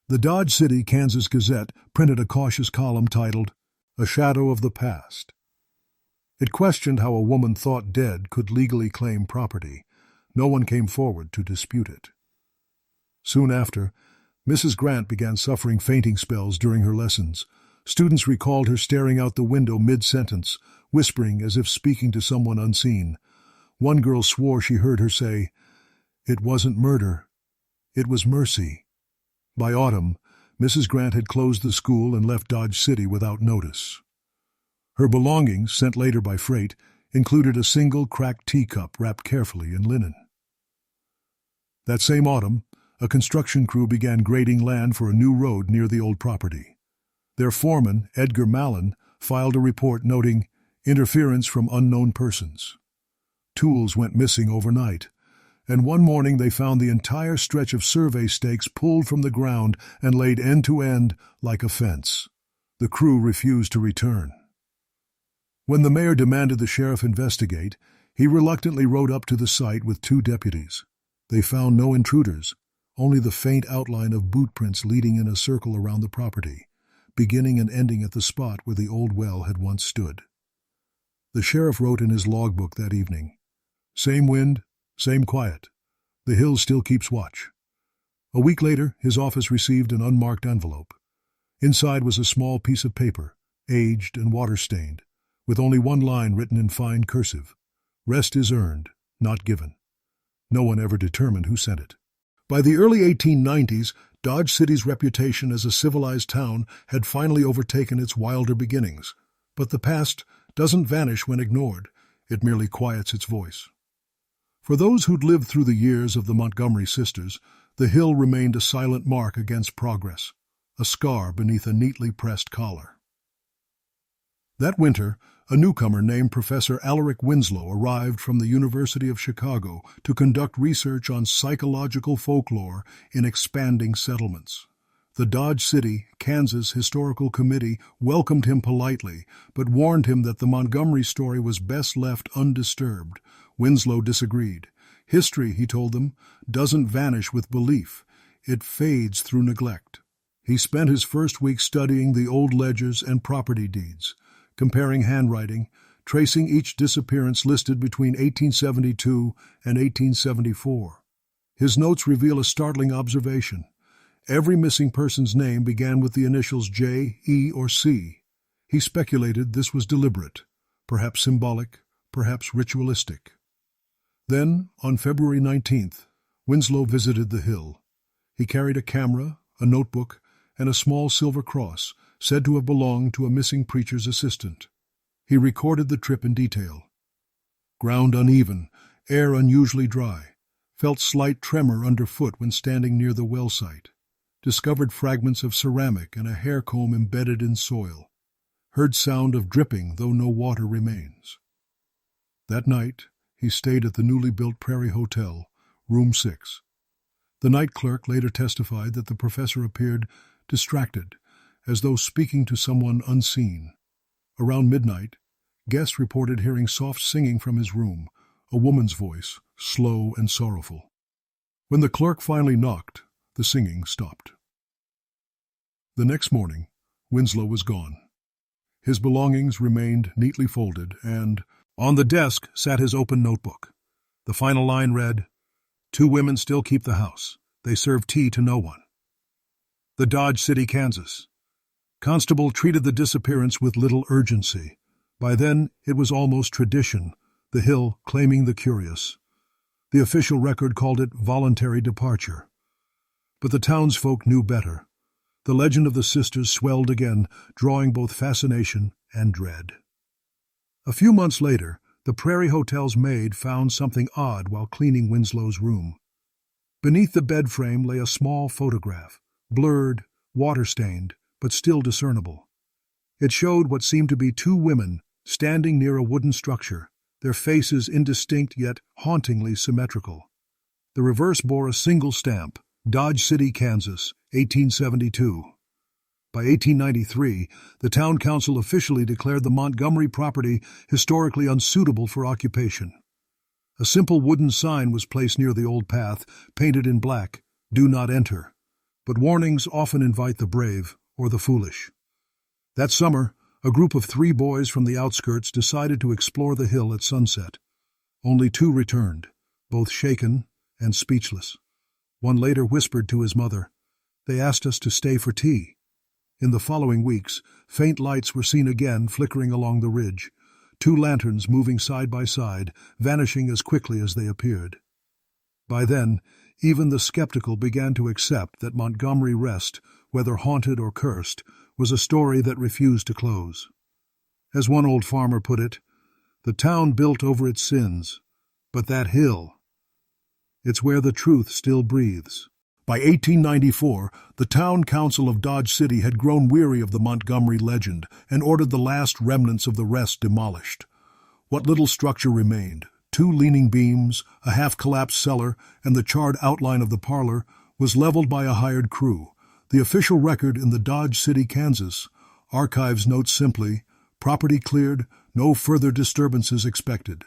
The Dodge City, Kansas Gazette printed a cautious column titled, "A Shadow of the Past." It questioned how a woman thought dead could legally claim property. No one came forward to dispute it. Soon after, Mrs. Grant began suffering fainting spells during her lessons. Students recalled her staring out the window mid-sentence, whispering as if speaking to someone unseen. One girl swore she heard her say, "It wasn't murder. It was mercy." By autumn, Mrs. Grant had closed the school and left Dodge City without notice. Her belongings, sent later by freight, included a single cracked teacup wrapped carefully in linen. That same autumn, a construction crew began grading land for a new road near the old property. Their foreman, Edgar Mallon, filed a report noting interference from unknown persons. Tools went missing overnight, and one morning they found the entire stretch of survey stakes pulled from the ground and laid end to end like a fence. The crew refused to return. When the mayor demanded the sheriff investigate, he reluctantly rode up to the site with 2 deputies. They found no intruders, only the faint outline of boot prints leading in a circle around the property, beginning and ending at the spot where the old well had once stood. The sheriff wrote in his logbook that evening, "Same wind, same quiet. The hill still keeps watch." A week later, his office received an unmarked envelope. Inside was a small piece of paper, aged and water-stained, with only one line written in fine cursive. "Rest is earned. not given. No one ever determined who sent it. By the early 1890s, Dodge City's reputation as a civilized town had finally overtaken its wilder beginnings. But the past doesn't vanish when ignored. It merely quiets its voice. For those who'd lived through the years of the Montgomery sisters, the hill remained a silent mark against progress, a scar beneath a neatly pressed collar. That winter, a newcomer named Professor Alaric Winslow arrived from the University of Chicago to conduct research on psychological folklore in expanding settlements. The Dodge City, Kansas Historical Committee welcomed him politely, but warned him that the Montgomery story was best left undisturbed. Winslow disagreed. History, he told them, doesn't vanish with belief. It fades through neglect. He spent his first week studying the old ledgers and property deeds, comparing handwriting, tracing each disappearance listed between 1872 and 1874. His notes reveal a startling observation. Every missing person's name began with the initials J, E, or C. He speculated this was deliberate, perhaps symbolic, perhaps ritualistic. Then, on February 19th, Winslow visited the hill. He carried a camera, a notebook, and a small silver cross, said to have belonged to a missing preacher's assistant. He recorded the trip in detail. Ground uneven, air unusually dry, felt slight tremor underfoot when standing near the well site, discovered fragments of ceramic and a hair comb embedded in soil, heard sound of dripping though no water remains. That night, he stayed at the newly built Prairie Hotel, room 6. The night clerk later testified that the professor appeared distracted, as though speaking to someone unseen. Around midnight, guests reported hearing soft singing from his room, a woman's voice, slow and sorrowful. When the clerk finally knocked, the singing stopped. The next morning, Winslow was gone. His belongings remained neatly folded, and on the desk sat his open notebook. The final line read, "Two women still keep the house. They serve tea to no one." The Dodge City, Kansas. Constable treated the disappearance with little urgency. By then, it was almost tradition, the hill claiming the curious. The official record called it voluntary departure. But the townsfolk knew better. The legend of the sisters swelled again, drawing both fascination and dread. A few months later, the Prairie Hotel's maid found something odd while cleaning Winslow's room. Beneath the bed frame lay a small photograph, blurred, water-stained, but still discernible. It showed what seemed to be two women standing near a wooden structure, their faces indistinct yet hauntingly symmetrical. The reverse bore a single stamp, Dodge City, Kansas, 1872. By 1893, the town council officially declared the Montgomery property historically unsuitable for occupation. A simple wooden sign was placed near the old path, painted in black, "Do not enter." But warnings often invite the brave or the foolish. That summer, a group of 3 boys from the outskirts decided to explore the hill at sunset. Only 2 returned, both shaken and speechless. One later whispered to his mother, "They asked us to stay for tea." In the following weeks, faint lights were seen again flickering along the ridge, 2 lanterns moving side by side, vanishing as quickly as they appeared. By then, even the skeptical began to accept that Montgomery Rest, whether haunted or cursed, was a story that refused to close. As one old farmer put it, the town built over its sins, but that hill, it's where the truth still breathes. By 1894, the town council of Dodge City had grown weary of the Montgomery legend and ordered the last remnants of the Rest demolished. What little structure remained, 2 leaning beams, a half-collapsed cellar, and the charred outline of the parlor, was leveled by a hired crew. The official record in the Dodge City, Kansas, archives notes simply, "Property cleared, no further disturbances expected."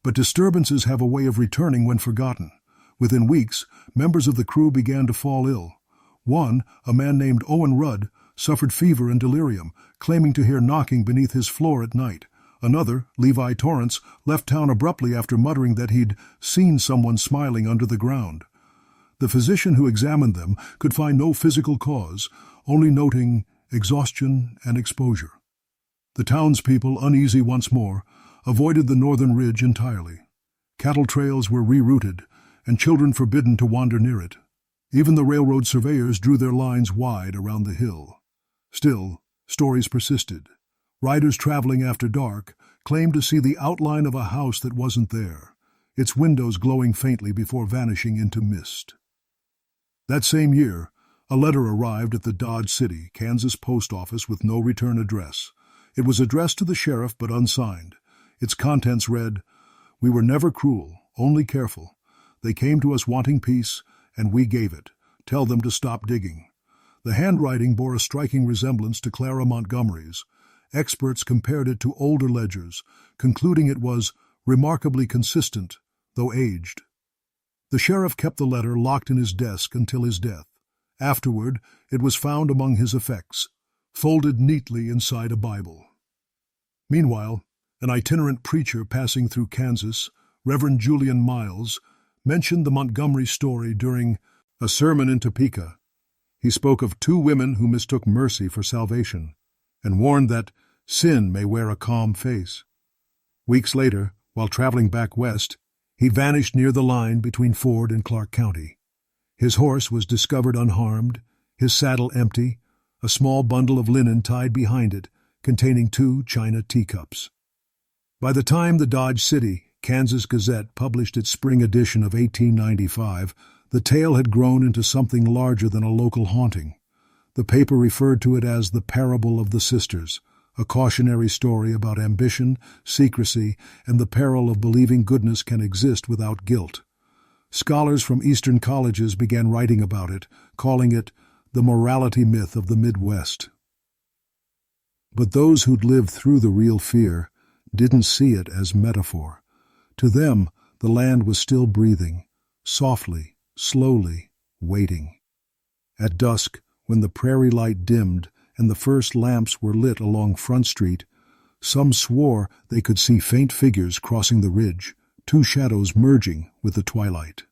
But disturbances have a way of returning when forgotten. Within weeks, members of the crew began to fall ill. One, a man named Owen Rudd, suffered fever and delirium, claiming to hear knocking beneath his floor at night. Another, Levi Torrance, left town abruptly after muttering that he'd seen someone smiling under the ground. The physician who examined them could find no physical cause, only noting exhaustion and exposure. The townspeople, uneasy once more, avoided the northern ridge entirely. Cattle trails were rerouted, and children forbidden to wander near it. Even the railroad surveyors drew their lines wide around the hill. Still, stories persisted. Riders traveling after dark claimed to see the outline of a house that wasn't there, its windows glowing faintly before vanishing into mist. That same year, a letter arrived at the Dodge City, Kansas post office with no return address. It was addressed to the sheriff but unsigned. Its contents read, "We were never cruel, only careful. They came to us wanting peace, and we gave it. Tell them to stop digging." The handwriting bore a striking resemblance to Clara Montgomery's. Experts compared it to older ledgers, concluding it was remarkably consistent, though aged. The sheriff kept the letter locked in his desk until his death. Afterward, it was found among his effects, folded neatly inside a Bible. Meanwhile, an itinerant preacher passing through Kansas, Reverend Julian Miles, mentioned the Montgomery story during a sermon in Topeka. He spoke of two women who mistook mercy for salvation, and warned that sin may wear a calm face. Weeks later, while traveling back west, he vanished near the line between Ford and Clark County. His horse was discovered unharmed, his saddle empty, a small bundle of linen tied behind it, containing 2 china teacups. By the time the Dodge City, Kansas Gazette published its spring edition of 1895, the tale had grown into something larger than a local haunting. The paper referred to it as the Parable of the Sisters, a cautionary story about ambition, secrecy, and the peril of believing goodness can exist without guilt. Scholars from Eastern colleges began writing about it, calling it the morality myth of the Midwest. But those who'd lived through the real fear didn't see it as metaphor. To them, the land was still breathing, softly, slowly, waiting. At dusk, when the prairie light dimmed and the first lamps were lit along Front Street, some swore they could see faint figures crossing the ridge, 2 shadows merging with the twilight.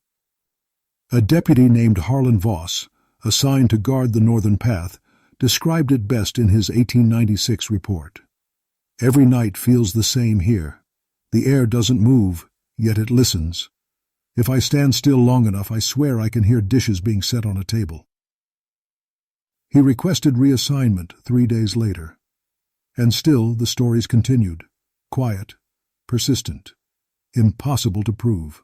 A deputy named Harlan Voss, assigned to guard the northern path, described it best in his 1896 report. "Every night feels the same here. The air doesn't move, yet it listens. If I stand still long enough, I swear I can hear dishes being set on a table." He requested reassignment 3 days later. And still the stories continued, quiet, persistent, impossible to prove.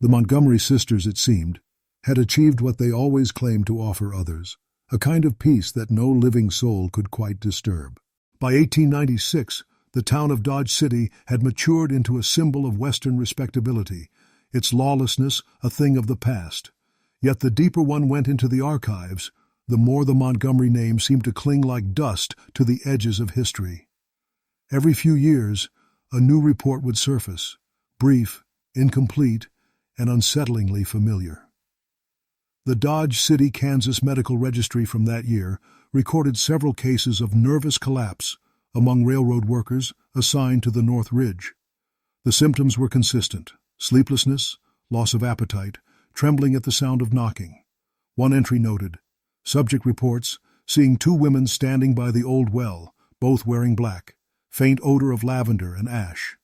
The Montgomery sisters, it seemed, had achieved what they always claimed to offer others, a kind of peace that no living soul could quite disturb. By 1896, the town of Dodge City had matured into a symbol of Western respectability, its lawlessness a thing of the past. Yet the deeper one went into the archives, the more the Montgomery name seemed to cling like dust to the edges of history. Every few years, a new report would surface, brief, incomplete, and unsettlingly familiar. The Dodge City, Kansas Medical Registry from that year recorded several cases of nervous collapse among railroad workers assigned to the North Ridge. The symptoms were consistent: sleeplessness, loss of appetite, trembling at the sound of knocking. One entry noted, "Subject reports seeing 2 women standing by the old well, both wearing black, faint odor of lavender and ash."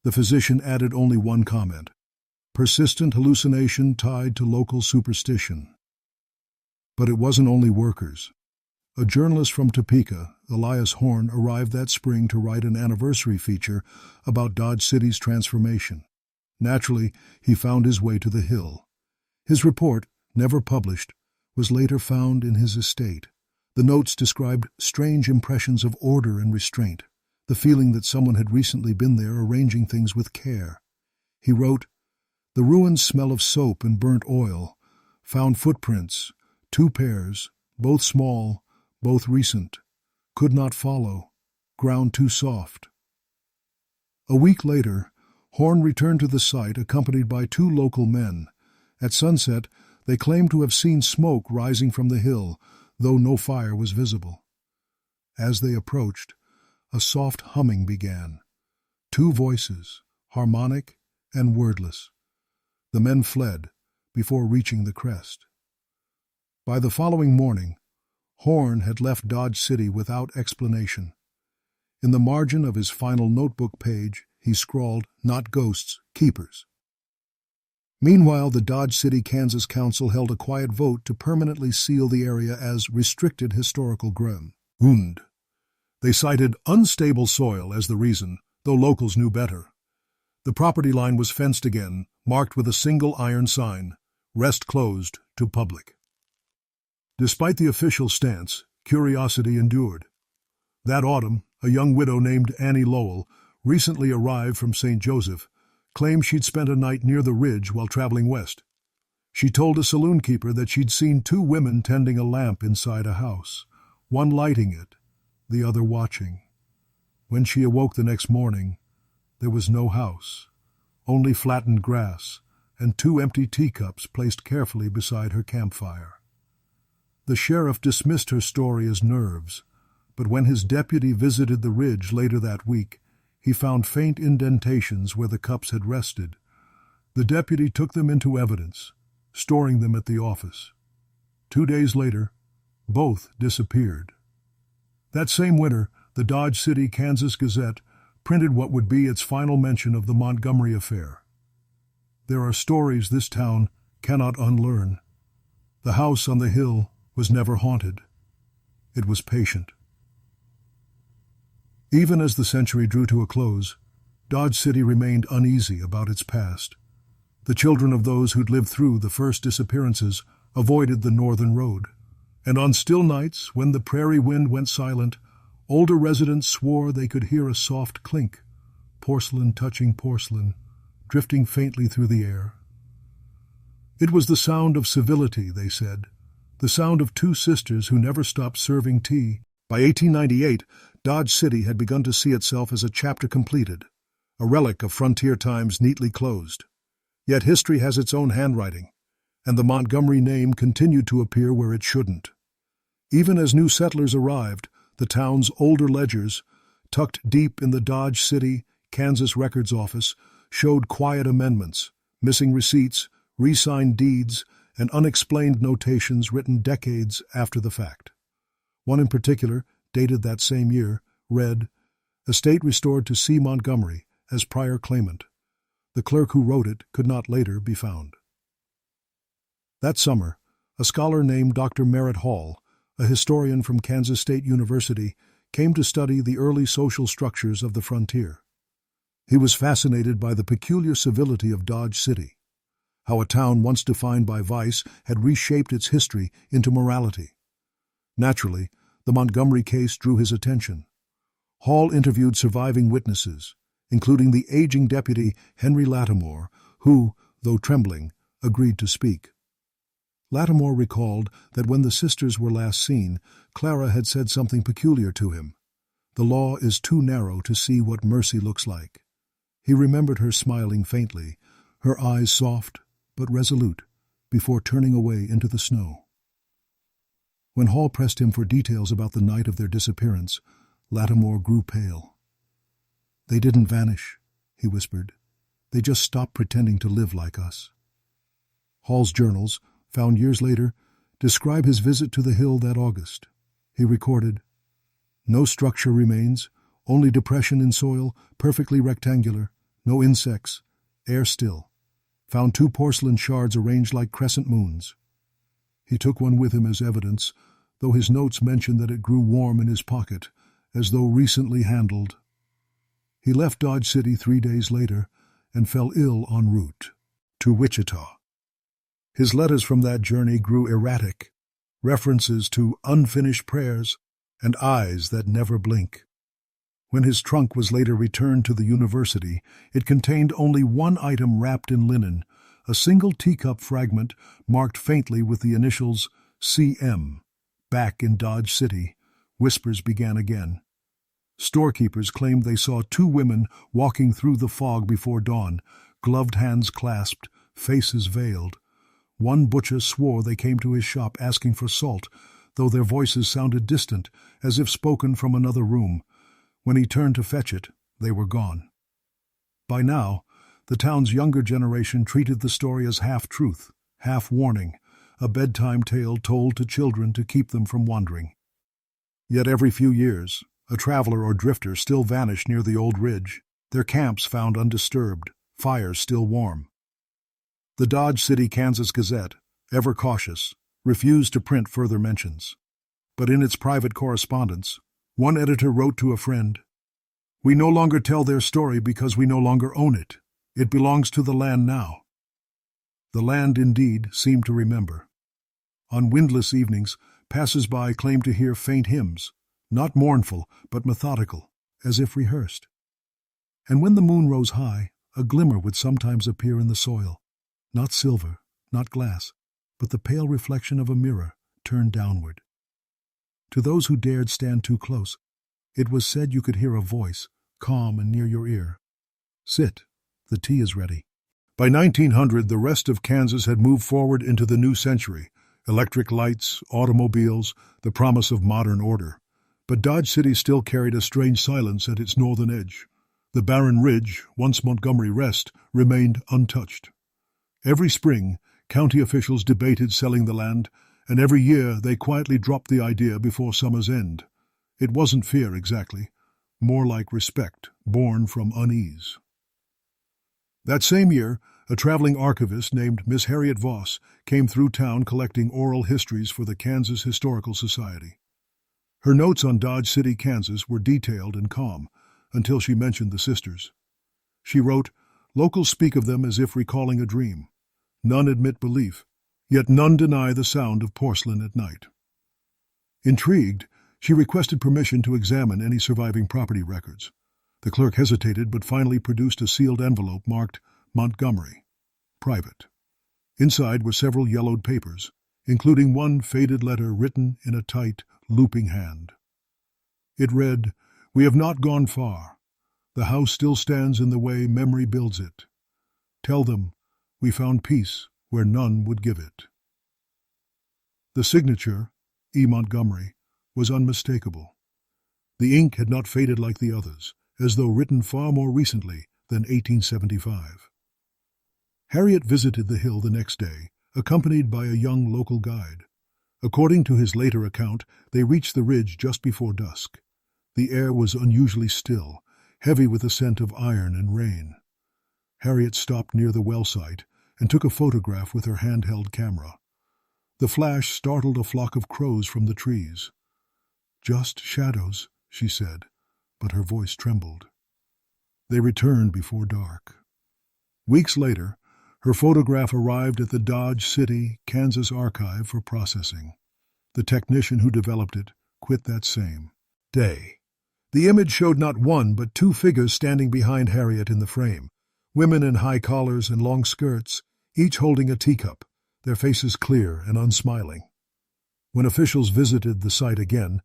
The physician added only one comment: "Persistent hallucination tied to local superstition." But it wasn't only workers. A journalist from Topeka, Elias Horn, arrived that spring to write an anniversary feature about Dodge City's transformation. Naturally, he found his way to the Hill. His report, never published, was later found in his estate. The notes described strange impressions of order and restraint, the feeling that someone had recently been there arranging things with care. He wrote, "The ruins smell of soap and burnt oil. Found footprints, 2 pairs, both small, both recent. Could not follow. Ground too soft." A week later, Horn returned to the site accompanied by 2 local men. At sunset, they claimed to have seen smoke rising from the hill, though no fire was visible. As they approached, a soft humming began. 2 voices, harmonic and wordless. The men fled before reaching the crest. By the following morning, Horn had left Dodge City without explanation. In the margin of his final notebook page, he scrawled, "Not ghosts, keepers. Meanwhile, the Dodge City, Kansas Council held a quiet vote to permanently seal the area as restricted historical ground. They cited unstable soil as the reason, though locals knew better. The property line was fenced again, marked with a single iron sign, "Rest closed to public." Despite the official stance, curiosity endured. That autumn, a young widow named Annie Lowell, recently arrived from St. Joseph, claimed she'd spent a night near the ridge while traveling west. She told a saloon keeper that she'd seen two women tending a lamp inside a house, one lighting it, the other watching. When she awoke the next morning, there was no house, only flattened grass and two empty teacups placed carefully beside her campfire. The sheriff dismissed her story as nerves, but when his deputy visited the ridge later that week, he found faint indentations where the cups had rested. The deputy took them into evidence, storing them at the office. 2 days later, both disappeared. That same winter, the Dodge City, Kansas Gazette printed what would be its final mention of the Montgomery affair. There are stories this town cannot unlearn. The house on the hill was never haunted. It was patient. Even as the century drew to a close, Dodge City remained uneasy about its past. The children of those who'd lived through the first disappearances avoided the northern road, and on still nights, when the prairie wind went silent, older residents swore they could hear a soft clink, porcelain touching porcelain, drifting faintly through the air. It was the sound of civility, they said, the sound of two sisters who never stopped serving tea. By 1898, Dodge City had begun to see itself as a chapter completed, a relic of frontier times neatly closed. Yet history has its own handwriting, and the Montgomery name continued to appear where it shouldn't. Even as new settlers arrived, the town's older ledgers, tucked deep in the Dodge City, Kansas records office, showed quiet amendments, missing receipts, re-signed deeds, and unexplained notations written decades after the fact. One in particular, dated that same year, read, "Estate restored to C. Montgomery as prior claimant." The clerk who wrote it could not later be found. That summer, a scholar named Dr. Merritt Hall, a historian from Kansas State University, came to study the early social structures of the frontier. He was fascinated by the peculiar civility of Dodge City, how a town once defined by vice had reshaped its history into morality. Naturally, the Montgomery case drew his attention. Hall interviewed surviving witnesses, including the aging deputy Henry Lattimore, who, though trembling, agreed to speak. Lattimore recalled that when the sisters were last seen, Clara had said something peculiar to him. "The law is too narrow to see what mercy looks like." He remembered her smiling faintly, her eyes soft but resolute, before turning away into the snow. When Hall pressed him for details about the night of their disappearance, Lattimore grew pale. "They didn't vanish," he whispered. "They just stopped pretending to live like us." Hall's journals, found years later, describe his visit to the hill that August. He recorded, "No structure remains, only depression in soil, perfectly rectangular, no insects, air still. Found 2 porcelain shards arranged like crescent moons." He took one with him as evidence, though his notes mention that it grew warm in his pocket, as though recently handled. He left Dodge City 3 days later and fell ill en route to Wichita. His letters from that journey grew erratic, references to unfinished prayers and eyes that never blink. When his trunk was later returned to the university, it contained only one item wrapped in linen, a single teacup fragment marked faintly with the initials CM. Back in Dodge City, whispers began again. Storekeepers claimed they saw 2 women walking through the fog before dawn, gloved hands clasped, faces veiled. One butcher swore they came to his shop asking for salt, though their voices sounded distant, as if spoken from another room. When he turned to fetch it, they were gone. By now, the town's younger generation treated the story as half-truth, half-warning, a bedtime tale told to children to keep them from wandering. Yet every few years, a traveler or drifter still vanished near the old ridge, their camps found undisturbed, fires still warm. The Dodge City, Kansas Gazette, ever cautious, refused to print further mentions. But in its private correspondence, one editor wrote to a friend, "We no longer tell their story because we no longer own it. It belongs to the land now." The land, indeed, seemed to remember. On windless evenings, passers-by claimed to hear faint hymns, not mournful, but methodical, as if rehearsed. And when the moon rose high, a glimmer would sometimes appear in the soil, not silver, not glass, but the pale reflection of a mirror turned downward. To those who dared stand too close, it was said you could hear a voice, calm and near your ear. "Sit, the tea is ready." By 1900, the rest of Kansas had moved forward into the new century. Electric lights, automobiles, the promise of modern order. But Dodge City still carried a strange silence at its northern edge. The barren ridge, once Montgomery Rest, remained untouched. Every spring, county officials debated selling the land, and every year they quietly dropped the idea before summer's end. It wasn't fear exactly, more like respect, born from unease. That same year, a traveling archivist named Miss Harriet Voss came through town collecting oral histories for the Kansas Historical Society. Her notes on Dodge City, Kansas were detailed and calm, until she mentioned the sisters. She wrote, "Locals speak of them as if recalling a dream. None admit belief, yet none deny the sound of porcelain at night." Intrigued, she requested permission to examine any surviving property records. The clerk hesitated but finally produced a sealed envelope marked Montgomery, private. Inside were several yellowed papers, including one faded letter written in a tight, looping hand. It read, "We have not gone far. The house still stands in the way memory builds it. Tell them we found peace where none would give it." The signature, E. Montgomery, was unmistakable. The ink had not faded like the others, as though written far more recently than 1875. Harriet visited the hill the next day, accompanied by a young local guide. According to his later account, they reached the ridge just before dusk. The air was unusually still, heavy with the scent of iron and rain. Harriet stopped near the well site and took a photograph with her handheld camera. The flash startled a flock of crows from the trees. "Just shadows," she said, but her voice trembled. They returned before dark. Weeks later, her photograph arrived at the Dodge City, Kansas archive for processing. The technician who developed it quit that same day. The image showed not one but two figures standing behind Harriet in the frame, women in high collars and long skirts, each holding a teacup, their faces clear and unsmiling. When officials visited the site again,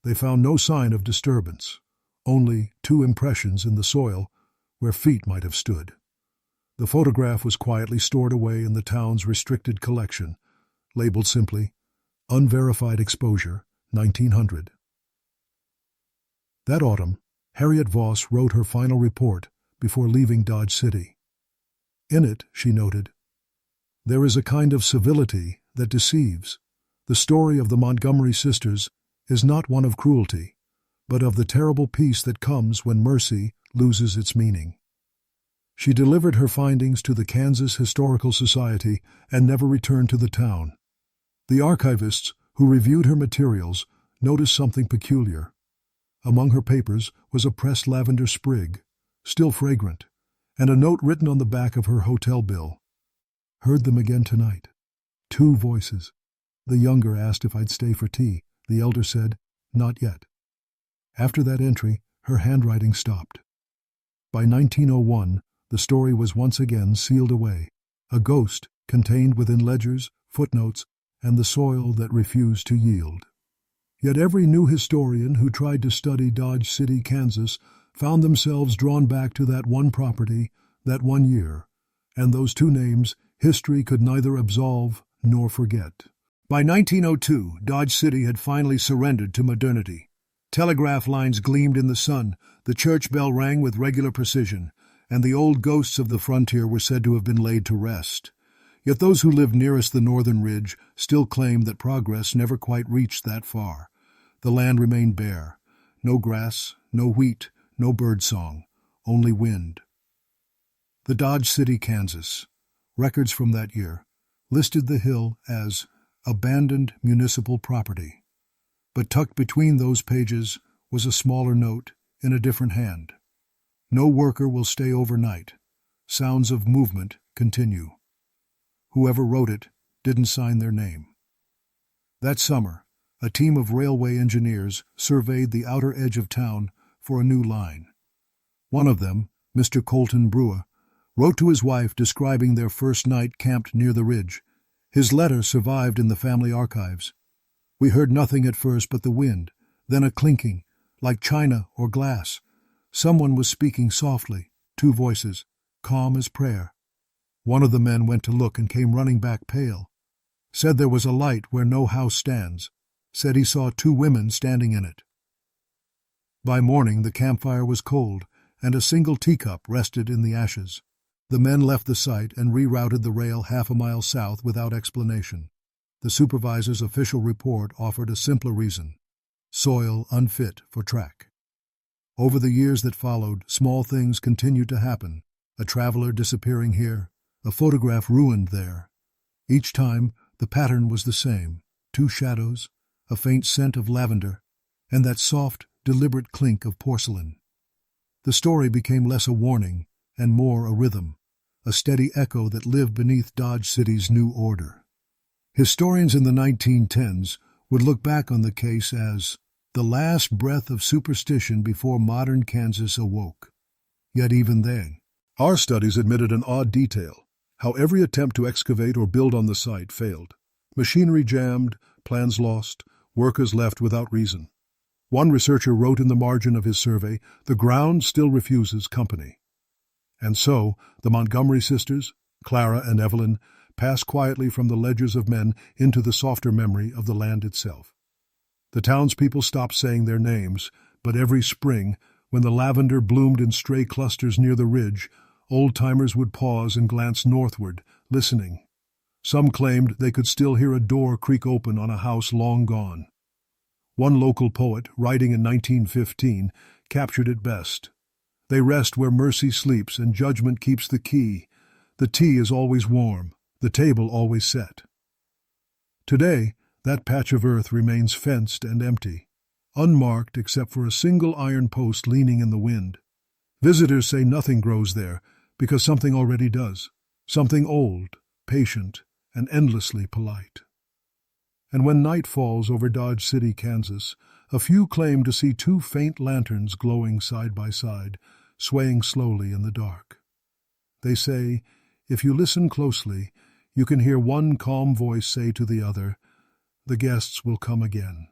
they found no sign of disturbance, only two impressions in the soil where feet might have stood. The photograph was quietly stored away in the town's restricted collection, labeled simply, "Unverified Exposure, 1900. That autumn, Harriet Voss wrote her final report before leaving Dodge City. In it, she noted, "There is a kind of civility that deceives. The story of the Montgomery sisters is not one of cruelty, but of the terrible peace that comes when mercy loses its meaning." She delivered her findings to the Kansas Historical Society and never returned to the town. The archivists who reviewed her materials noticed something peculiar. Among her papers was a pressed lavender sprig, still fragrant, and a note written on the back of her hotel bill. "Heard them again tonight. Two voices." The younger asked if I'd stay for tea. The elder said, "Not yet." After that entry, her handwriting stopped. By 1901, the story was once again sealed away, a ghost contained within ledgers, footnotes, and the soil that refused to yield. Yet every new historian who tried to study Dodge City, Kansas, found themselves drawn back to that one property, that one year, and those two names history could neither absolve nor forget. By 1902, Dodge City had finally surrendered to modernity. Telegraph lines gleamed in the sun, the church bell rang with regular precision, and the old ghosts of the frontier were said to have been laid to rest. Yet those who lived nearest the northern ridge still claimed that progress never quite reached that far. The land remained bare. No grass, no wheat, no bird song, only wind. The Dodge City, Kansas. Records from that year listed the hill as abandoned municipal property. But tucked between those pages was a smaller note in a different hand. No worker will stay overnight. Sounds of movement continue. Whoever wrote it didn't sign their name. That summer, a team of railway engineers surveyed the outer edge of town for a new line. One of them, Mr. Colton Brewer, wrote to his wife describing their first night camped near the ridge. His letter survived in the family archives. We heard nothing at first but the wind, then a clinking, like china or glass. Someone was speaking softly, 2 voices, calm as prayer. One of the men went to look and came running back pale. Said there was a light where no house stands. Said he saw 2 women standing in it. By morning the campfire was cold, and a single teacup rested in the ashes. The men left the site and rerouted the rail half a mile south without explanation. The supervisor's official report offered a simpler reason: soil unfit for track. Over the years that followed, small things continued to happen. A traveler disappearing here, a photograph ruined there. Each time, the pattern was the same: 2 shadows, a faint scent of lavender, and that soft, deliberate clink of porcelain. The story became less a warning and more a rhythm, a steady echo that lived beneath Dodge City's new order. Historians in the 1910s would look back on the case as the last breath of superstition before modern Kansas awoke. Yet even then, our studies admitted an odd detail: how every attempt to excavate or build on the site failed. Machinery jammed, plans lost, workers left without reason. One researcher wrote in the margin of his survey, "The ground still refuses company." And so, the Montgomery sisters, Clara and Evelyn, passed quietly from the ledgers of men into the softer memory of the land itself. The townspeople stopped saying their names, but every spring, when the lavender bloomed in stray clusters near the ridge, old-timers would pause and glance northward, listening. Some claimed they could still hear a door creak open on a house long gone. One local poet, writing in 1915, captured it best: "They rest where mercy sleeps and judgment keeps the key. The tea is always warm, the table always set." Today, that patch of earth remains fenced and empty, unmarked except for a single iron post leaning in the wind. Visitors say nothing grows there because something already does, something old, patient, and endlessly polite. And when night falls over Dodge City, Kansas, a few claim to see 2 faint lanterns glowing side by side, swaying slowly in the dark. They say, if you listen closely, you can hear one calm voice say to the other, "The guests will come again."